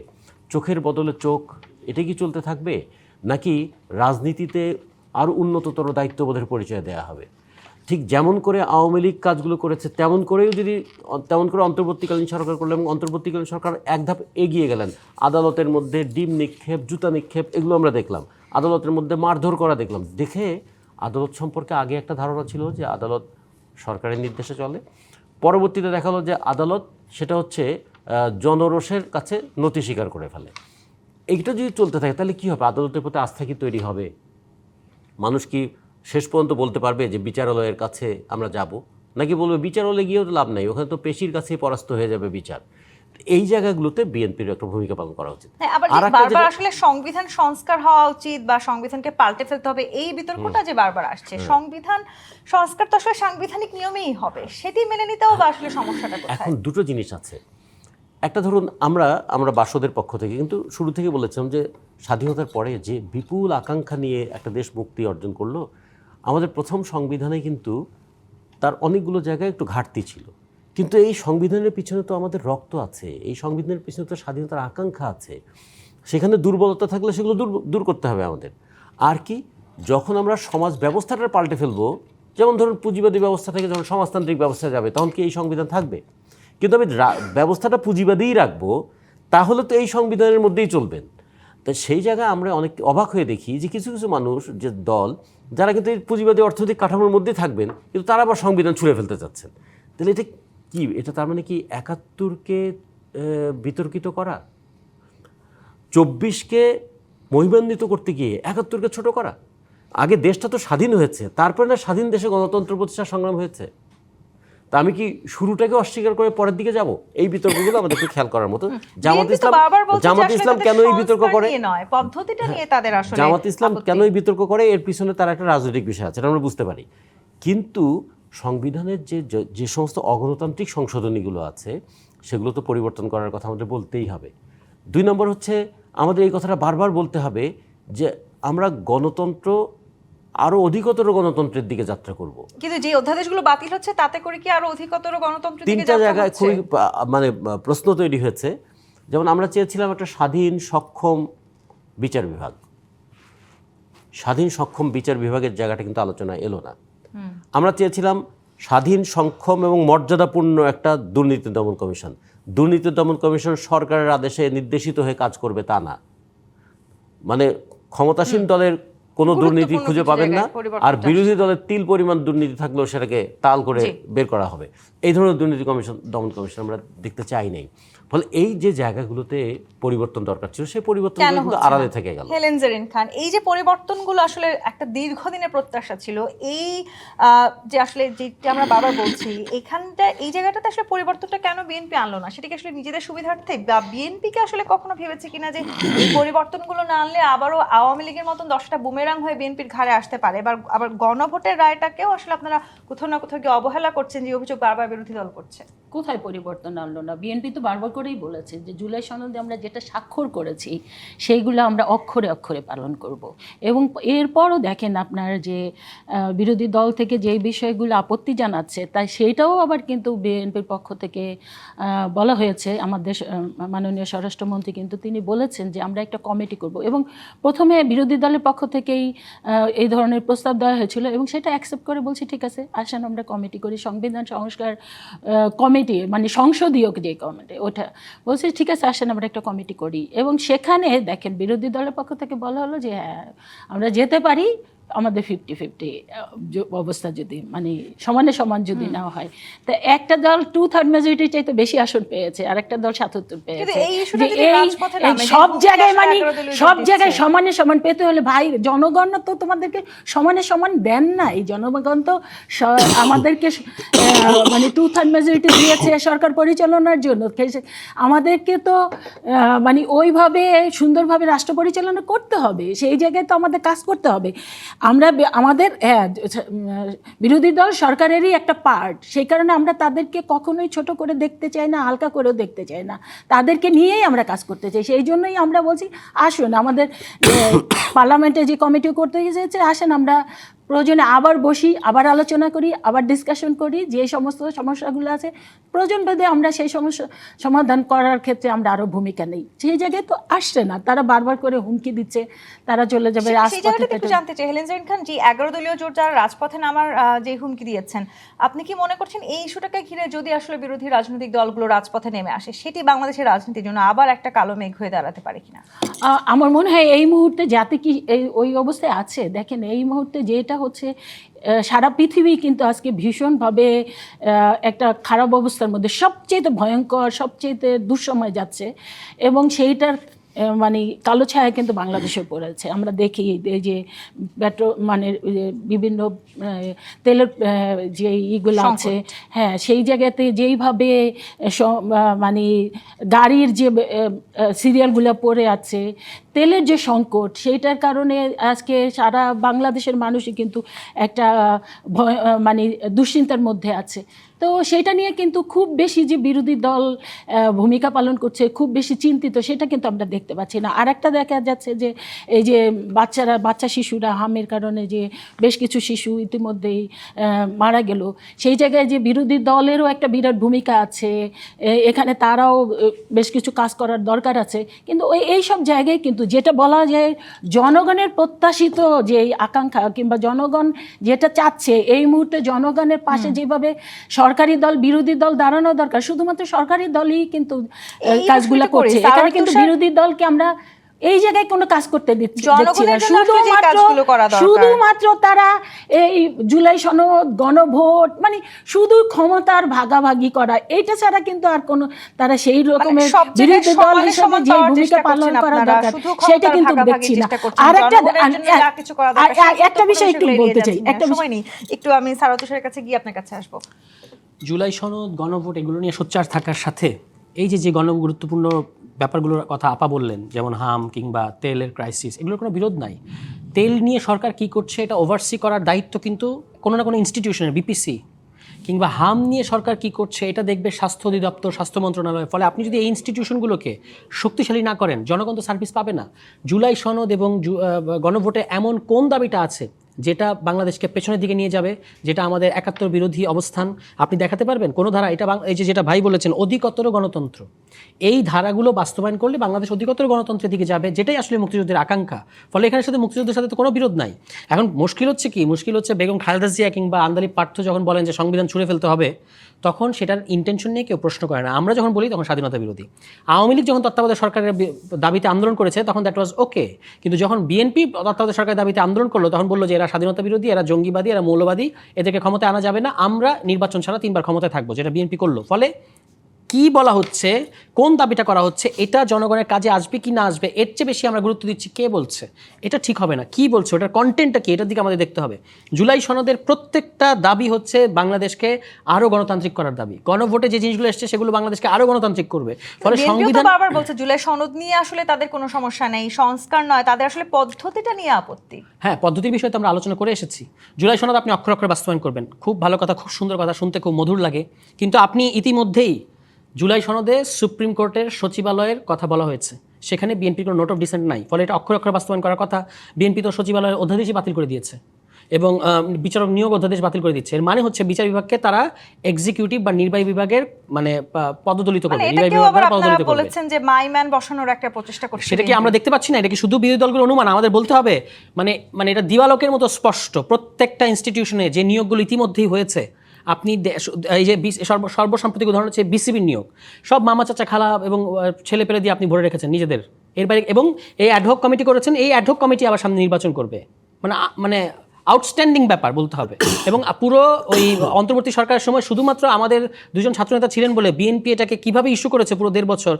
চোখের বদলে চোখ, এটা কি চলতে থাকবে, নাকি রাজনীতিতে আরও উন্নততর দায়িত্ববোধের পরিচয় দেওয়া হবে? ঠিক যেমন করে আওয়ামী লীগ কাজগুলো করেছে তেমন করেও যদি তেমন করে অন্তর্বর্তীকালীন সরকার করলো, এবং অন্তর্বর্তীকালীন সরকার এক ধাপ এগিয়ে গেলেন, আদালতের মধ্যে ডিম নিক্ষেপ, জুতা নিক্ষেপ, এগুলো আমরা দেখলাম, আদালতের মধ্যে মারধর করা দেখলাম। দেখে আদালত সম্পর্কে আগে একটা ধারণা ছিল যে আদালত সরকারের নির্দেশে চলে, পরবর্তীতে দেখালো যে আদালত সেটা হচ্ছে জনরোষের কাছে নতি স্বীকার করে ফেলে। এইটা যদি চলতে থাকে তাহলে কী হবে? আদালতের প্রতি আস্থা কি তৈরি হবে? মানুষ কি শেষ পর্যন্ত বলতে পারবে যে বিচারালয়ের কাছে আমরা যাব, নাকি বলবে বিচারালয়ে গিয়েও তো লাভ নাই, ওখানে তো পেশির কাছেই পরাস্ত হয়ে যাবে বিচার? এই জায়গাগুলোতে বিএনপির একটা ভূমিকা পালন করা উচিত। আবার যে বারবার আসলে সংবিধান সংস্কার হওয়া উচিত বা সংবিধানকে পাল্টে ফেলতে হবে, এই বিতর্কটা যে বারবার আসছে, সংবিধান সংস্কার তো আসলে সাংবিধানিক নিয়মেই হবে, সেটি মেনে নিতেও বা আসলে সমস্যাটা কোথায়? এখন দুটো জিনিস আছে। একটা ধরুন আমরা বাসদের পক্ষ থেকে কিন্তু শুরু থেকে বলেছিলাম যে স্বাধীনতার পরে যে বিপুল আকাঙ্ক্ষা নিয়ে একটা দেশ মুক্তি অর্জন করলো, আমাদের প্রথম সংবিধানে কিন্তু তার অনেকগুলো জায়গায় একটু ঘাটতি ছিল। কিন্তু এই সংবিধানের পিছনে তো আমাদের রক্ত আছে, এই সংবিধানের পিছনে তো স্বাধীনতার আকাঙ্ক্ষা আছে, সেখানে দুর্বলতা থাকলে সেগুলো দূর করতে হবে আমাদের। আর কি, যখন আমরা সমাজ ব্যবস্থাটা পাল্টে ফেলবো, যেমন ধরুন পুঁজিবাদী ব্যবস্থা থেকে যখন সমাজতান্ত্রিক ব্যবস্থা যাবে, তখন কি এই সংবিধান থাকবে? কিন্তু আমি ব্যবস্থাটা পুঁজিবাদীই রাখবো, তাহলে তো এই সংবিধানের মধ্যেই চলবেন। তো সেই জায়গায় আমরা অনেক অবাক হয়ে দেখি যে কিছু কিছু মানুষ, যে দল, যারা কিন্তু এই পুঁজিবাদী অর্থনৈতিক কাঠামোর মধ্যেই থাকবেন, কিন্তু তারা আবার সংবিধান ছুঁড়ে ফেলতে চাচ্ছেন। তাহলে এটা কি? এটা তার মানে কি 71কে বিতর্কিত করা, 24কে মহিমান্বিত করতে গিয়ে 71কে ছোট করা? আগে দেশটা তো স্বাধীন হয়েছে, তারপরে না স্বাধীন দেশে গণতন্ত্র প্রতিষ্ঠার সংগ্রাম হয়েছে। তা আমি কি শুরুটাকে অস্বীকার করে পরের দিকে যাব? এই বিতর্কগুলো আমাদেরকে খেয়াল করার মতো। জামাত ইসলাম কেন এই বিতর্ক করে, পদ্ধতিটা নিয়ে তাদের আসলে জামাত ইসলাম কেন এই বিতর্ক করে, এর পিছনে তার একটা রাজনৈতিক বিষয় আছে, এটা আমরা বুঝতে পারি। কিন্তু সংবিধানের যে সমস্ত অগণতান্ত্রিক সংশোধনীগুলো আছে, সেগুলো তো পরিবর্তন করার কথা আমাদের বলতেই হবে। 2 নম্বর হচ্ছে আমাদের এই কথাটা বারবার বলতে হবে যে আমরা গণতন্ত্র আরো অধিকতর গণতন্ত্রের দিকে যাত্রা করব। কিন্তু যে অধ্যাদেশগুলো বাতিল হচ্ছে তাতে করে কি আরো অধিকতর গণতন্ত্রের দিকে 3টা জায়গায় খুবই মানে প্রশ্ন তৈরি হয়েছে। যেমন আমরা চেয়েছিলাম একটা স্বাধীন সক্ষম বিচার বিভাগ, স্বাধীন সক্ষম বিচার বিভাগের জায়গাটা কিন্তু আলোচনা এলো না। আমরা চেয়েছিলাম স্বাধীন সক্ষম এবং মর্যাদাপূর্ণ একটা দুর্নীতি দমন কমিশন। দুর্নীতি দমন কমিশন সরকারের আদেশে নির্দেশিত হয়ে কাজ করবে তা না, মানে ক্ষমতাসীন দলের কোনো দুর্নীতি খুঁজে পাবেন না, আর বিরোধী দলের তিল পরিমাণ দুর্নীতি থাকলেও সেটাকে তাল করে বের করা হবে। এই ধরনের দুর্নীতি কমিশন, দমন কমিশন আমরা দেখতে চাই নাই। ফলে এই যে জায়গাগুলোতে পরিবর্তন দরকার ছিল, সেই পরিবর্তনগুলো কিন্তু আড়ালে থেকে গেল। হেলেন জেরিন খান, এই যে পরিবর্তনগুলো আসলে একটা দীর্ঘদিনের প্রত্যাশা ছিল, এই যে আসলে যেটা আমরা বারবার বলছি, এখানটা এই জায়গাটাতে আসলে পরিবর্তনটা কেন বিএনপি আনলো না? সেটা কি আসলে নিজেদের সুবিধার্থে, বা বিএনপিকে আসলে কখনো ভেবেছে কিনা যে এই পরিবর্তনগুলো না আনলে আবারও আওয়ামী লীগের মতন 10টা বুমেরাং হয়ে বিএনপির ঘাড়ে আসতে পারে? আবার গণভোটের রায়টাকেও আসলে আপনারা কোথাও না কোথাও গিয়ে অবহেলা করছেন, যে অভিযোগ বারবার বিরোধী দল করছে। কোথায় পরিবর্তন আনলো না? বিএনপি তো বারবার করেই বলেছে যে জুলাই সনদে আমরা যেটা স্বাক্ষর করেছি সেইগুলো আমরা অক্ষরে অক্ষরে পালন করব। এবং এরপরও দেখেন আপনার যে বিরোধী দল থেকে যে বিষয়গুলো আপত্তি জানাচ্ছে, তাই সেইটাও আবার কিন্তু বিএনপির পক্ষ থেকে বলা হয়েছে। আমাদের মাননীয় স্বরাষ্ট্রমন্ত্রী কিন্তু তিনি বলেছেন যে আমরা একটা কমিটি করব, এবং প্রথমে বিরোধী দলের পক্ষ থেকেই এই ধরনের প্রস্তাব দেওয়া হয়েছিল, এবং সেটা অ্যাকসেপ্ট করে বলছি ঠিক আছে আসেন আমরা কমিটি করি, সংবিধান সংস্কার কমিটি, মানে সংসদীয় যে কমিটি, ওটা বলছে ঠিক আছে আসেন আমরা একটা কমিটি করি। এবং সেখানে দেখেন বিরোধী দলের পক্ষ থেকে বলা হলো যে হ্যাঁ আমরা যেতে পারি, আমাদের 50-50 অবস্থা যদি মানে সমানে সমান যদি না হয়, তা একটা দল 2/3 মেজরিটি চাইতে বেশি আসন পেয়েছে, আর একটা দল 77 পেয়েছে। সব জায়গায় মানে সব জায়গায় সমানে সমান পেতে হলে ভাই জনগণ তো তোমাদেরকে সমানে সমান দেন না। এই জনগণ তো আমাদেরকে মানে 2/3 মেজরিটি দিয়েছে সরকার পরিচালনার জন্য, আমাদেরকে তো মানে ওইভাবে সুন্দরভাবে রাষ্ট্র পরিচালনা করতে হবে, সেই জায়গায় তো আমাদের কাজ করতে হবে। আমরা আমাদের বিরোধী দল সরকারেরই একটা পার্ট, সেই কারণে আমরা তাদেরকে কখনোই ছোট করে দেখতে চাই না, হালকা করেও দেখতে চাই না, তাদেরকে নিয়েই আমরা কাজ করতে চাই। সেই জন্যই আমরা বলছি আসুন আমাদের পার্লামেন্টে যে কমিটি করতে গেছে, আসেন আমরা প্রয়োজনে আবার বসি, আবার আলোচনা করি, আবার ডিসকাশন করি, যে সমস্ত সমস্যাগুলো আছে প্রয়োজন ভেদে আমরা সেই সমস্যা সমাধান করার ক্ষেত্রে আমরা আরও ভূমিকা নেই। সেই জায়গায় তো আসছে না, তারা বারবার করে হুমকি দিচ্ছে তারা চলে যাবে সেই রাজপথে। জায়গাটা একটু জানতে চাই হেলেন জারিন খান, যে 11 দলীয় জোট যারা রাজপথে নামার যে হুমকি দিয়েছেন, আপনি কি মনে করছেন এই ইস্যুটাকে ঘিরে যদি আসলে বিরোধী রাজনৈতিক দলগুলো রাজপথে নেমে আসে, সেটি বাংলাদেশের রাজনীতির জন্য আবার একটা কালো মেঘ হয়ে দাঁড়াতে পারে কিনা? আমার মনে হয় এই মুহূর্তে যাতে কি ওই অবস্থায় আছে, দেখেন এই মুহূর্তে যেটা হচ্ছে সারা পৃথিবী কিন্তু আজকে ভীষণভাবে একটা খারাপ অবস্থার মধ্যে, সবচেয়ে ভয়ঙ্কর, সবচেয়ে দুঃসময় যাচ্ছে, এবং সেইটার মানে কালো ছায়া কিন্তু বাংলাদেশে পড়েছে। আমরা দেখি এই যে মানে বিভিন্ন তেলের যে ইগুলো আছে, হ্যাঁ সেই জায়গাতে যেইভাবে মানে গাড়ির যে সিরিয়ালগুলো পড়ে আছে, তেলের যে সংকট, সেইটার কারণে আজকে সারা বাংলাদেশের মানুষই কিন্তু একটা মানে দুশ্চিন্তার মধ্যে আছে। তো সেটা নিয়ে কিন্তু খুব বেশি যে বিরোধী দল ভূমিকা পালন করছে, খুব বেশি চিন্তিত, সেটা কিন্তু আমরা দেখতে পাচ্ছি না। আর একটা দেখা যাচ্ছে যে এই যে বাচ্চা শিশুরা হামের কারণে যে বেশ কিছু শিশু ইতিমধ্যেই মারা গেল, সেই জায়গায় যে বিরোধী দলেরও একটা বিরাট ভূমিকা আছে, এখানে তারাও বেশ কিছু কাজ করার দরকার আছে। কিন্তু এই সব জায়গায় কিন্তু যেটা বলা যায় জনগণের প্রত্যাশিত যে আকাঙ্ক্ষা কিংবা জনগণ যেটা চাচ্ছে, এই মুহূর্তে জনগণের পাশে যেভাবে সরকারি দল বিরোধী দল দাঁড়ানো দরকার, শুধুমাত্র সরকারি দলই কিন্তু কাজগুলো করছে। এখানে কিন্তু বিরোধী দলকে আমরা এই জায়গায় কোনো কাজ করতে দিচ্ছি না। শুধুমাত্র তারা এই জুলাই সনদ, গণভোট, মানে শুধু ক্ষমতার ভাগাভাগি করা, এইটা ছাড়া কিন্তু আর কোনো তারা সেই রকমের বিরোধী দল হিসেবে যে ভূমিকা পালন করা দরকার সেটা কিন্তু দেখছি না। আর একটা বিষয় একটু বলতে চাই, একটা বিষয় একটু আমি সারা তুষারের কাছে গিয়ে আপনার কাছে আসবো। জুলাই সনদ, গণভোট এগুলো নিয়ে সোচ্চার থাকার সাথে এই যে গুরুত্বপূর্ণ ব্যাপারগুলোর কথা আপা বললেন, যেমন হাম কিংবা তেলের ক্রাইসিস, এগুলোর কোনো বিরোধ নাই। তেল নিয়ে সরকার কি করছে এটা ওভারসি করার দায়িত্ব কিন্তু কোনো না কোনো ইনস্টিটিউশনের, বিপিসি, কিংবা হাম নিয়ে সরকার কি করছে এটা দেখবে স্বাস্থ্য অধিদপ্তর, স্বাস্থ্য মন্ত্রণালয়। ফলে আপনি যদি এই ইনস্টিটিউশনগুলোকে শক্তিশালী না করেন, জনগণ তো সার্ভিস পাবে না। জুলাই সনদ এবং গণভোটে এমন কোন দাবিটা আছে যেটা বাংলাদেশকে পেছনের দিকে নিয়ে যাবে, যেটা আমাদের 71 বিরোধী অবস্থান আপনি দেখাতে পারবেন? কোনো ধারা এটা এই যে যেটা ভাই বলেছেন অধিকতর গণতন্ত্র, এই ধারাগুলো বাস্তবায়ন করলে বাংলাদেশ অধিকতর গণতন্ত্রের দিকে যাবে, যেটাই আসলে মুক্তিযুদ্ধের আকাঙ্ক্ষা। ফলে এখানের সাথে মুক্তিযুদ্ধের সাথে তো কোনো বিরোধ নাই। এখন মুশকিল হচ্ছে কি, মুশকিল হচ্ছে বেগম খালেদা জিয়া কিংবা আন্দালিব পার্থ যখন বলেন যে সংবিধান ছুঁড়ে ফেলতে হবে, তখন সেটার ইন্টেনশন নিয়ে কেউ প্রশ্ন করে না। আমরা যখন বলি তখন স্বাধীনতা বিরোধী। আওয়ামী লীগ যখন তত্ত্বাবধায়ক সরকারের দাবিতে আন্দোলন করেছে তখন দ্যাট ওয়াজ ওকে, কিন্তু যখন বিএনপি তত্ত্বাবধায়ক সরকারের দাবিতে আন্দোলন করলো তখন বললো যে এরা স্বাধীনতা বিরোধী, এরা জঙ্গিবাদী, এরা মৌলবাদী, এদেরকে ক্ষমতায় আনা যাবে না, আমরা নির্বাচন ছাড়া 3 বার ক্ষমতায় থাকবো, যেটা বিএনপি করলো। ফলে কি বলা হচ্ছে, কোন দাবিটা করা হচ্ছে, এটা জনগণের কাজে আসবে কি না আসবে, এর চেয়ে বেশি আমরা গুরুত্ব দিচ্ছি কে বলছে, এটা ঠিক হবে না। কি বলছে, ওটার কন্টেন্টটা কি, এটার দিকে আমাদের দেখতে হবে। জুলাই সনদের প্রত্যেকটা দাবি হচ্ছে বাংলাদেশকে আরো গণতান্ত্রিক করার দাবি। গণভোটে যে জিনিসগুলো এসছে সেগুলো বাংলাদেশকে আরো গণতান্ত্রিক করবে। ফলে সংবিধান বারবার বলছে জুলাই সনদ নিয়ে আসলে তাদের কোনো সমস্যা নেই, সংস্কার নয়, তাদের আসলে পদ্ধতিটা নিয়ে আপত্তি। হ্যাঁ, পদ্ধতির বিষয়ে তো আমরা আলোচনা করে এসেছি। জুলাই সনদ আপনি অক্ষর অক্ষরে বাস্তবায়ন করবেন, খুব ভালো কথা, খুব সুন্দর কথা, শুনতে খুব মধুর লাগে। কিন্তু আপনি ইতিমধ্যেই জুলাই সনদে সুপ্রিম কোর্টের সচিবালয়ের কথা বলা হয়েছে, সেখানে বিএনপির কোনো নোট অফ ডিসেন্ট নাই। ফলে এটা অক্ষর অক্ষরে বাস্তবায়ন করার কথা। বিএনপি তো সচিবালয়ের অধ্যাদেশই বাতিল করে দিয়েছে এবং বিচারক নিয়োগ অধ্যাদেশ বাতিল করে দিচ্ছে। এর মানে হচ্ছে বিচার বিভাগকে তারা এক্সিকিউটিভ বা নির্বাহী বিভাগের মানে পদদলিত করবে, নির্বাহী বিভাগ দ্বারা পদদলিত করবে। বলেছেন যে মাইম্যান বসানোর একটা প্রচেষ্টা করছে, সেটা কি আমরা দেখতে পাচ্ছি না? এটা কি শুধু বিরোধী দলগুলোর অনুমান? আমাদের বলতে হবে মানে এটা দিবালোকের মতো স্পষ্ট। প্রত্যেকটা ইনস্টিটিউশনে যে নিয়োগগুলো ইতিমধ্যেই হয়েছে, আপনি এই যে সর্বসাম্প্রতিক উদাহরণ হচ্ছে বিসিবির নিয়োগ, সব মামা চাচা খালা এবং ছেলে পেলে দিয়ে আপনি ভরে রেখেছেন নিজেদের। এর বাইরে এবং এই অ্যাডহক কমিটি করেছেন, এই অ্যাডহক কমিটি আবার সামনে নির্বাচন করবে, মানে আউটস্ট্যান্ডিং ব্যাপার বলতে হবে। এবং পুরো ওই অন্তর্বর্তী সরকারের সময় শুধুমাত্র আমাদের 2জন ছাত্রনেতা ছিলেন বলে বিএনপি এটাকে কীভাবে ইস্যু করেছে পুরো 1.5 বছর,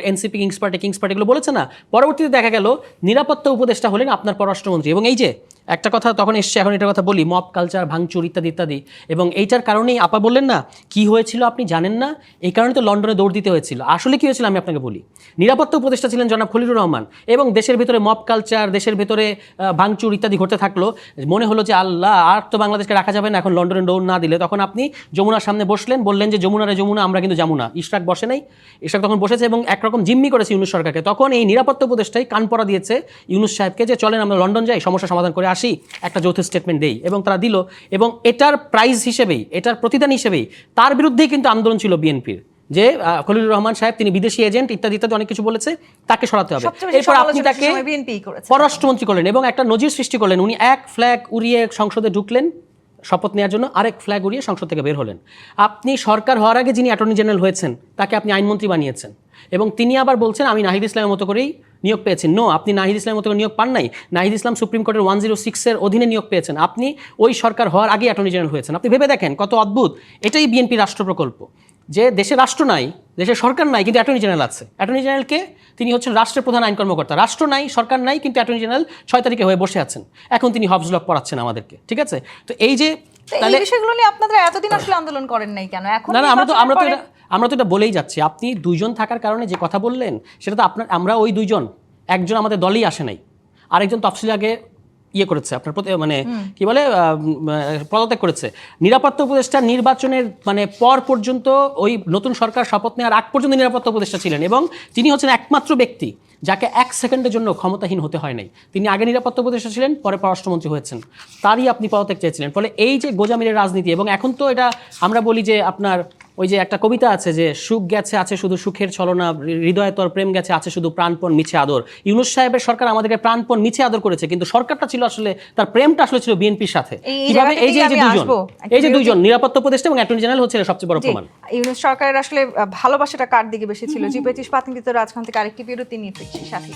এনসিপি, কিংস পার্টি এগুলো বলেছে না। পরবর্তীতে দেখা গেল নিরাপত্তা উপদেষ্টা হলেন আপনার পররাষ্ট্রমন্ত্রী, এবং এই যে একটা কথা তখন এসছে, এখন এটা কথা বলি, মব কালচার, ভাঙচুর ইত্যাদি ইত্যাদি। এবং এইটার কারণেই আপা বললেন না কি হয়েছিল আপনি জানেন না, এই কারণে তো লন্ডনে দৌড় দিতে হয়েছিল। আসলে কি হয়েছিল আমি আপনাকে বলি, নিরাপত্তা উপদেষ্টা ছিলেন জনাব খলিলুর রহমান, এবং দেশের ভেতরে মব কালচার, দেশের ভেতরে ভাঙচুর ইত্যাদি ঘটতে থাকলো। মনে হলো যে আল্লাহ, আর তো বাংলাদেশকে রাখা যাবে না, এখন লন্ডনে দৌড় না দিলে। তখন আপনি যমুনার সামনে বসলেন, বললেন যে যমুনা রে যমুনা, আমরা কিন্তু যাবো না। ইশরাক বসে নাই, ইশরাক তখন বসেছে এবং একরকম জিম্মি করেছে ইউনূস সরকারকে। তখন এই নিরাপত্তা উপদেষ্টাই কান পড়া দিয়েছে ইউনূস সাহেবকে যে চলেন আমরা লন্ডন যাই, সমস্যা সমাধান করে আসি, একটা যৌথ স্টেটমেন্ট দেই। এবং তারা দিল, এবং এটার প্রাইজ হিসেবেই, এটার প্রতিদান হিসেবেই তার বিরুদ্ধেই কিন্তু আন্দোলন ছিল বিএনপির, যে খলিলুর রহমান সাহেব তিনি বিদেশি এজেন্ট ইত্যাদি ইত্যাদি অনেক কিছু বলেছে, তাকে সরাতে হবে। এরপর আপনি তাকে পররাষ্ট্রমন্ত্রী করলেন এবং একটা নজির সৃষ্টি করলেন। উনি এক ফ্ল্যাগ উড়িয়ে সংসদে ঢুকলেন শপথ নেওয়ার জন্য, আরেক ফ্ল্যাগ উড়িয়ে সংসদ থেকে বের হলেন। আপনি সরকার হওয়ার আগে যিনি অ্যাটর্নি জেনারেল হয়েছেন তাকে আপনি আইনমন্ত্রী বানিয়েছেন, এবং তিনি আবার বলছেন আমি নাহিদ ইসলামের মতো করেই নিয়োগ পেয়েছেন। নো, আপনি নাহিদ ইসলামের মতো করে নিয়োগ পান নাই। নাহিদ ইসলাম সুপ্রিম কোর্টের 106-এর অধীনে নিয়োগ পেয়েছেন। আপনি ওই সরকার হওয়ার আগে অ্যাটর্নি জেনারেল হয়েছেন। আপনি ভেবে দেখেন কত অদ্ভুত। এটাই বিএনপি রাষ্ট্র প্রকল্প, যে দেশে রাষ্ট্র নাই, দেশের সরকার নাই, কিন্তু অ্যাটর্নি জেনারেল আছে। অ্যাটর্নি জেনারেলকে তিনি হচ্ছেন রাষ্ট্রের প্রধান আইন কর্মকর্তা। রাষ্ট্র নাই, সরকার নাই, কিন্তু অ্যাটর্নি জেনারেল 6 তারিখে হয়ে বসে আছেন। এখন তিনি হবস লক পড়াচ্ছেন আমাদেরকে, ঠিক আছে? তো এই যে তাহলে বিষয়গুলো নিয়ে আপনারা এতদিন আসলে আন্দোলন করেন নাই কেন? এখন না, আমরা তো এটা বলেই যাচ্ছি। আপনি দুইজন থাকার কারণে যে কথা বললেন সেটা তো আপনার, আমরা ওই দুইজন, একজন আমাদের দলেই আসে নাই, আরেকজন তফসিল আগে ইয়ে করেছে, আপনার মানে কি বলে পদত্যাগ করেছে। নিরাপত্তা উপদেষ্টা নির্বাচনের মানে পর পর্যন্ত, ওই নতুন সরকার শপথ নেওয়ার আগ পর্যন্ত নিরাপত্তা উপদেষ্টা ছিলেন, এবং তিনি হচ্ছেন একমাত্র ব্যক্তি যাকে 1 সেকেন্ডের জন্য ক্ষমতাহীন হতে হয় নাই। তিনি আগে নিরাপত্তা উপদেষ্টা ছিলেন, পরে পররাষ্ট্রমন্ত্রী হয়েছেন, তারই আপনি পদত্যাগ চেয়েছিলেন। ফলে এই যে গোজামিলের রাজনীতি, এবং এখন তো এটা আমরা বলি যে আপনার ওই যে একটা কবিতা আছে যে সুখ গেছে আছে শুধু সুখের ছলনা, হৃদয়ে তোর প্রেম গেছে আছে শুধু প্রাণপণ মিছে আদর। ইউনূস সাহেবের সরকার আমাদেরকে প্রাণপণ মিছে আদর করেছে, কিন্তু সরকারটা ছিল আসলে, তার প্রেমটা আসলে ছিল বিএনপির সাথে। কিভাবে? এই যে দুইজন নিরাপত্তা উপদেষ্টা এবং অ্যাটর্নি জেনারেল হচ্ছে সবচেয়ে বড় প্রমাণ। ইউনূস সরকারের আসলে ভালোবাসাটা কার দিকে বেশি ছিল? জি25 পাতনিমিত রাজখান থেকে আরেকটি বিরতি নিয়ে ফিরছি সাথী।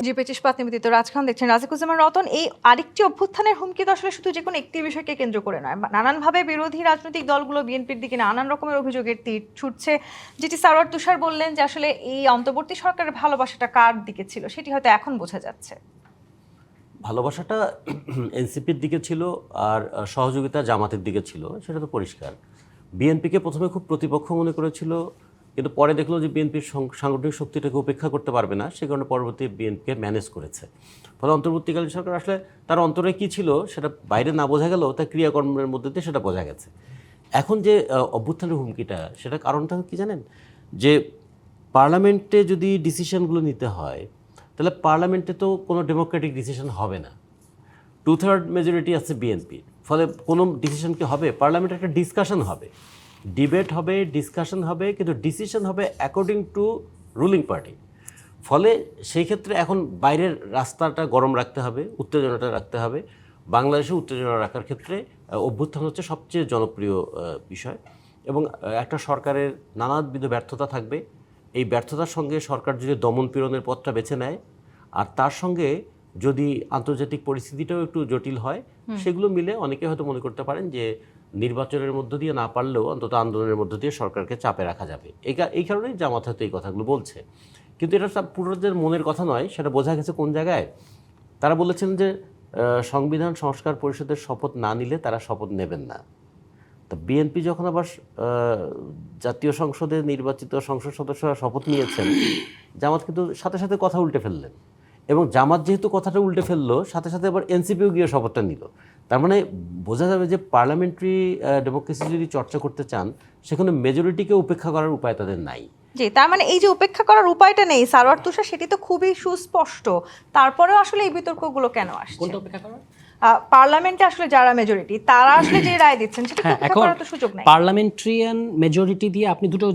জি25 পাতনিমিত রাজখান দেখছেন রাজিকুজ্জামান রতন। এই আরেকটি অভ্যুত্থানের হুমকি তো আসলে শুধু যে কোনো একটি বিষয়কে কেন্দ্র করে নয়, নানানভাবে বিরোধী রাজনৈতিক দলগুলো বিএনপির দিকে নানান রকমের অভিযোগের তীর ছুটছে। যেটি সারোয়ার তুষার বললেন যে আসলে এই অন্তর্বর্তী সরকারের ভালোবাসাটা কার দিকে ছিল, সেটি হয়তো এখন বোঝা যাচ্ছে। ভালোবাসাটা এনসিপির দিকে ছিল আর সহযোগিতা জামাতের দিকে ছিল, সেটা তো পরিষ্কার। বিএনপিকে প্রথমে খুব প্রতিপক্ষ মনে করেছিল, কিন্তু পরে দেখলো যে বিএনপির সাংগঠনিক শক্তিটাকে উপেক্ষা করতে পারবে না, সে কারণে পরবর্তী বিএনপিকে ম্যানেজ করেছে। ফলে অন্তর্বর্তীকালীন সরকার আসলে তার অন্তরে কী ছিল সেটা বাইরে না বোঝা গেলেও তার ক্রিয়াকর্মের মধ্যে দিয়ে সেটা বোঝা গেছে। এখন যে অভ্যুত্থানের হুমকিটা, সেটা কারণটা কি জানেন? যে পার্লামেন্টে যদি ডিসিশনগুলো নিতে হয়, তাহলে পার্লামেন্টে তো কোনো ডেমোক্রেটিক ডিসিশন হবে না। 2/3 মেজরিটি আছে বিএনপির, ফলে কোনো ডিসিশন কি হবে? পার্লামেন্টে একটা ডিসকাশন হবে, ডিবেট হবে, ডিসকাশন হবে, কিন্তু ডিসিশন হবে অ্যাকর্ডিং টু রুলিং পার্টি। ফলে সেই ক্ষেত্রে এখন বাইরের রাস্তাটা গরম রাখতে হবে, উত্তেজনাটা রাখতে হবে। বাংলাদেশে উত্তেজনা রাখার ক্ষেত্রে অভ্যুত্থান হচ্ছে সবচেয়ে জনপ্রিয় বিষয়, এবং একটা সরকারের নানাবিধ ব্যর্থতা থাকবে। এই ব্যর্থতার সঙ্গে সরকার যদি দমন পীড়নের পথটা বেছে নেয়, আর তার সঙ্গে যদি আন্তর্জাতিক পরিস্থিতিটাও একটু জটিল হয়, সেগুলো মিলে অনেকে হয়তো মনে করতে পারেন যে নির্বাচনের মধ্য দিয়ে না পারলেও অন্তত আন্দোলনের মধ্য দিয়ে সরকারকে চাপে রাখা যাবে। এই কারণেই জামাত হয়তো এই কথাগুলো বলছে। কিন্তু এটা পুরোদের মনের কথা নয়, সেটা বোঝা গেছে কোন জায়গায়। তারা বলেছেন যে সংবিধান সংস্কার পরিষদের শপথ না নিলে তারা শপথ নেবেন না। তো বিএনপি যখন আবার জাতীয় সংসদে নির্বাচিত সংসদ সদস্যরা শপথ নিয়েছেন, জামাত কিন্তু সাথে সাথে কথা উল্টে ফেললেন, এবং জামাত যেহেতু কথাটা উল্টে ফেললো, সাথে সাথে আবার এনসিপিও গিয়ে শপথটা নিল। তার মানে বোঝা যাবে যে পার্লামেন্টারি ডেমোক্রেসি যদি চর্চা করতে চান, সেখানে মেজরিটিকে উপেক্ষা করার উপায় তাদের নাই। জি, তার মানে এই যে উপেক্ষা করার উপায়টা নেই সারোয়ার তুষার, সেটি তো খুবই সুস্পষ্ট। তারপরেও আসলে এই বিতর্কগুলো কেন আসছে? কোনটা উপেক্ষা করার? পার্লামেন্টে আসলে যারা মেজরিটি, তারা আসলে যে রায় দিচ্ছেন সেটা উপেক্ষা করার তো সুযোগ নাই। পার্লামেন্টারিয়ান মেজরিটি দিয়ে আপনি দুটো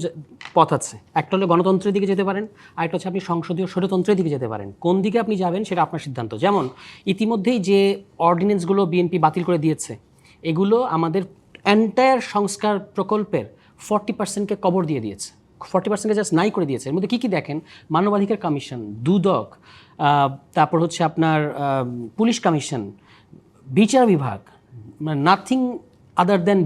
পথ আছে, একটা হলো গণতন্ত্রের দিকে যেতে পারেন, আরেকটা হচ্ছে আপনি সংসদীয় স্বৈরতন্ত্রের দিকে যেতে পারেন। কোন দিকে আপনি যাবেন সেটা আপনার সিদ্ধান্ত। যেমন ইতিমধ্যেই যে অর্ডিন্যান্সগুলো বিএনপি বাতিল করে দিয়েছে, এগুলো আমাদের এন্টায়ার সংস্কার প্রকল্পের 40%-কে কবর দিয়ে দিয়েছে, 40%-কে জাস্ট নাই করে দিয়েছে। এর মধ্যে কী কী দেখেন? মানবাধিকার কমিশন, দুদক, তারপর হচ্ছে আপনার পুলিশ কমিশন, বিচার বিভাগ, মানে নাথিং আদার দেন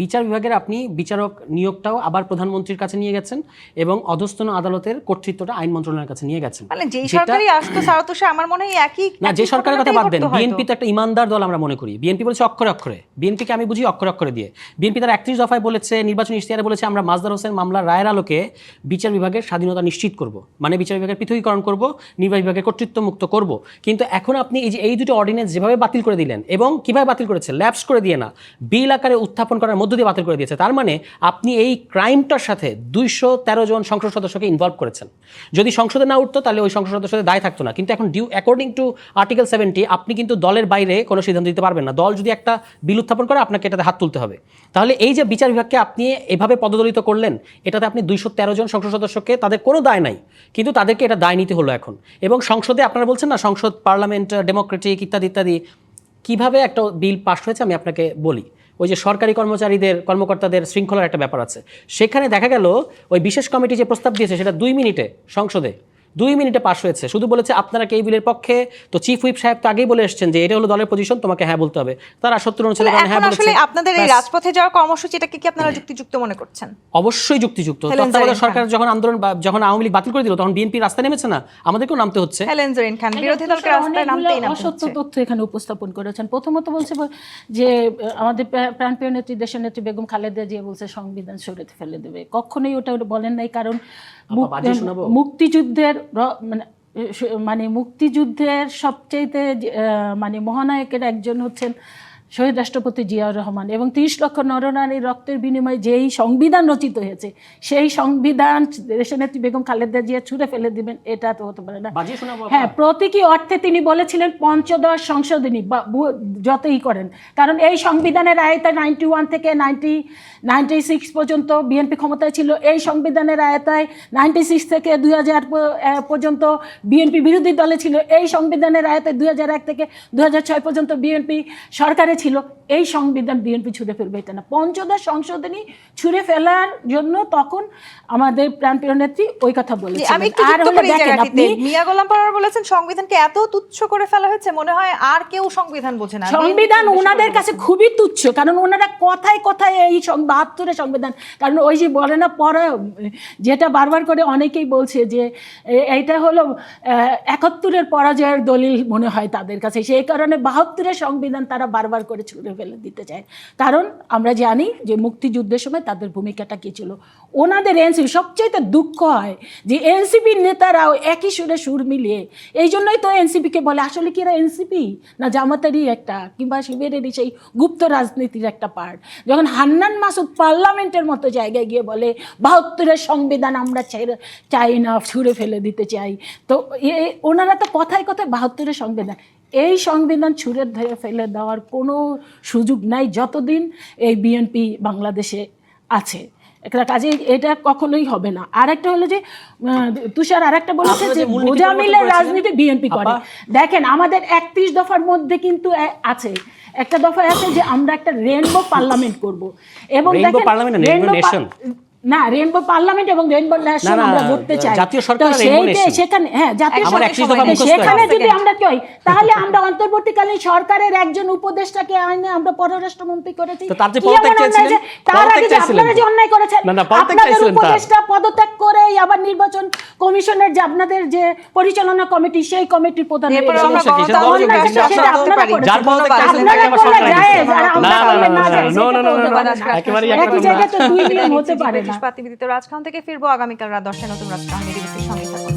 বিচার বিভাগের আপনি বিচারক নিয়োগটাও আবার প্রধানমন্ত্রীর কাছে নিয়ে গেছেন এবং অধস্তন আদালতের কর্তৃত্বটা আইন মন্ত্রণালয়ের কাছে নিয়ে গেছেন। মানে যেই সরকারই আসতো স্যার তুষার আমার মনে হয় একই না, যে সরকারের কথা বাদ দেন, ঘটতো হয়তো। বিএনপি তো একটা ইমানদার দল আমরা মনে করি। বিএনপি বলেছে অক্ষরে অক্ষরে, বিএনপিকে আমি বুঝি অক্ষরে অক্ষরে দিয়ে। বিএনপি তার 31 দফায় বলেছে, নির্বাচনী ইশতেহারে বলেছে, আমরা মাজদার হোসেন মামলার রায়ের আলোকে বিচার বিভাগের স্বাধীনতা নিশ্চিত করব, মানে বিচার বিভাগের পৃথকীকরণ করব, নির্বাহী বিভাগের কর্তৃত্ব মুক্ত করব। কিন্তু এখন আপনি এই দুটো অর্ডিন্যান্স যেভাবে বাতিল করে দিলেন, এবং কিভাবে বাতিল করেছে, ল্যাপস করে দিয়ে না, বিল আকারে উত্থাপন করার মধ্য দিয়ে বাতিল করে দিয়েছে। তার মানে আপনি এই ক্রাইমটার সাথে 213 জন সংসদ সদস্যকে ইনভলভ করেছেন। যদি সংসদে না উঠতো তাহলে ওই সংসদ সদস্যদের দায় থাকতো না। কিন্তু এখন অ্যাকর্ডিং টু আর্টিকেল 70 আপনি কিন্তু দলের বাইরে কোনো সিদ্ধান্ত দিতে পারবেন না। দল যদি একটা বিল উত্থাপন করে আপনাকে এটাতে হাত তুলতে হবে। তাহলে এই যে বিচার বিভাগকে আপনি এভাবে পদদলিত করলেন, এটাতে আপনি 213 জন সংসদ সদস্যকে, তাদের কোনো দায় নাই, কিন্তু তাদেরকে এটা দায় নিতে হলো এখন। এবং সংসদে আপনারা বলছেন না, সংসদ পার্লামেন্ট ডেমোক্রেটিক ইত্যাদি ইত্যাদি, কিভাবে একটা বিল পাস হয়েছে আমি আপনাকে বলি। ওই যে সরকারি কর্মকর্তাদের শৃঙ্খলার একটা ব্যাপার আছে, সেখানে দেখা গেল ওই বিশেষ কমিটি যে প্রস্তাব দিয়েছে সেটা 2 মিনিটে সংসদে 2 মিনিটে পাস হয়েছে। শুধু বলেছে আপনারা কি এই বিলের পক্ষে, তো চিফ হুইপ সাহেব তো আগেই বলে এসেছেন যে এটা হলো দলের পজিশন, তোমাকে হ্যাঁ বলতে হবে। তারা 70 অনুচ্ছেদে হ্যাঁ এখন বলেছে। আসলে আপনাদের এই রাজপথে যাওয়ার কর্মসূচি এটাকে কি আপনারা যুক্তিযুক্ত মনে করছেন? অবশ্যই যুক্তিযুক্ত। হেলেন তত্ত্বাবধায়ক জরিন সরকার যখন আন্দোলন যখন আওয়ামী লীগ বাতিল করে দিল, তখন বিএনপি রাস্তায় নেমেছে না, আমাদেরকেও নামতে হচ্ছে। হেলেন জরিন খান বিরোধী দলকে রাস্তায় নামতেই না অসত্য তথ্য এখানে উপস্থাপন করেছেন। প্রথমত বলছে যে আমাদের প্রাণপ্রিয় নেত্রী, দেশের নেত্রী বেগম খালেদা জিয়া বলছে সংবিধান সরিয়ে ফেলে দেবে। কখনোই ওটা বলেন নাই, কারণ মুক্তিযুদ্ধের মানে মুক্তিযুদ্ধের সবচেয়ে মানে মহানায়কের একজন হচ্ছেন শহীদ রাষ্ট্রপতি জিয়াউর রহমান, এবং 30 লক্ষ নরনারীর রক্তের বিনিময়ে যেই সংবিধান রচিত হয়েছে, সেই সংবিধান দেশের নেত্রী বেগম খালেদা জিয়া ছুঁড়ে ফেলে দিবেন, এটা তো হতে পারে না। হ্যাঁ, প্রতীকী অর্থে তিনি বলেছিলেন পঞ্চদশ সংশোধনী যতই করেন, কারণ এই সংবিধানের আয়তায় 91 থেকে 96 পর্যন্ত বিএনপি ক্ষমতায় ছিল। এই সংবিধানের আয়তায় 96 থেকে 2000 পর্যন্ত বিএনপি বিরোধী দলে ছিল। এই সংবিধানের আয়তায় 2001 থেকে 2006 পর্যন্ত বিএনপি সরকারে ছিল। এই সংবিধান বিএনপি ছুঁড়ে ফেলবে এটা না। পঞ্চদশ সংশোধনী ছুঁড়ে ফেলার জন্য তখন আমাদের প্রাণপ্রিয় নেত্রী ওই কথা বলেছেন। আমি একটু যুক্ত করি এই জায়গাটিতে, মিয়া গোলাম পরোয়ার বলেছেন সংবিধানকে এত তুচ্ছ করে ফেলা হয়েছে, মনে হয় আর কেউ সংবিধান বোঝে না। সংবিধান ওনাদের কাছে খুবই তুচ্ছ, কারণ ওনারা কথায় কথায় এই 72-এর সংবিধান, কারণ ওই যে বলে না পড়া, যেটা বারবার করে অনেকেই বলছে যে এইটা হলো 71-এর পরাজয়ের দলিল মনে হয় তাদের কাছে, সেই কারণে 72-এর সংবিধান তারা বারবার করে ছুঁড়ে ফেলে দিতে চায়। কারণ আমরা জানি যে মুক্তিযুদ্ধের সময় তাদের ভূমিকাটা কী ছিল। ওনাদের এনসিপি, সবচেয়ে দুঃখ হয় যে এনসিপির নেতারাও একই সুরে সুর মিলিয়ে, এই জন্যই তো এনসিপিকে বলে আসলে কি এরা এনসিপি না জামাতেরই একটা কিংবা শিবিরেরই সেই গুপ্ত রাজনীতির একটা পার্ট। যখন হান্নান মাসুদ পার্লামেন্টের মতো জায়গায় গিয়ে বলে 72-এর সংবিধান আমরা চাই না, ছুঁড়ে ফেলে দিতে চাই, তো ওনারা তো কথায় কথায় 72-এর সংবিধান, এই সংবিধান ছুঁড়ে ধরে ফেলে দেওয়ার কোনো সুযোগ নাই যতদিন এই বিএনপি বাংলাদেশে আছে। একটা কাজে এটা কখনোই হবে না। আরেকটা হলো যে তুষার আরেকটা বলেছে যে মোজামিলের রাজনীতি বিএনপি করে। দেখেন আমাদের 31 দফার মধ্যে কিন্তু আছে, একটা দফায় আছে যে আমরা একটা রেইনবো পার্লামেন্ট করব, এবং দেখেন না রেইনবো পার্লামেন্ট এবং রেইনবো ন্যাশন আমরা করতে চাই। জাতীয় সরকার রেইনবো নেশন, সেখানে হ্যাঁ জাতীয় সরকার, সেখানে যদি আমরা কই তাহলে আমরা অন্তর্বর্তীকালীন সরকারের একজন উপদেষ্টাকে আইনে আমরা পররাষ্ট্রমন্ত্রী করেছি। তার আগে যে আপনারা যে অন্যায় করেছেন, আপনাদের উপদেষ্টা পদত্যাগ করে আবার নির্বাচন কমিশনের যে আপনাদের যে পরিচালনা কমিটি, সেই কমিটির প্রধান হতে পারে। রাজখান থেকে ফিরবো আগামীকাল রাত 10টায় নতুন রাজকাহনী ডিবিসির সঙ্গে থাকুন।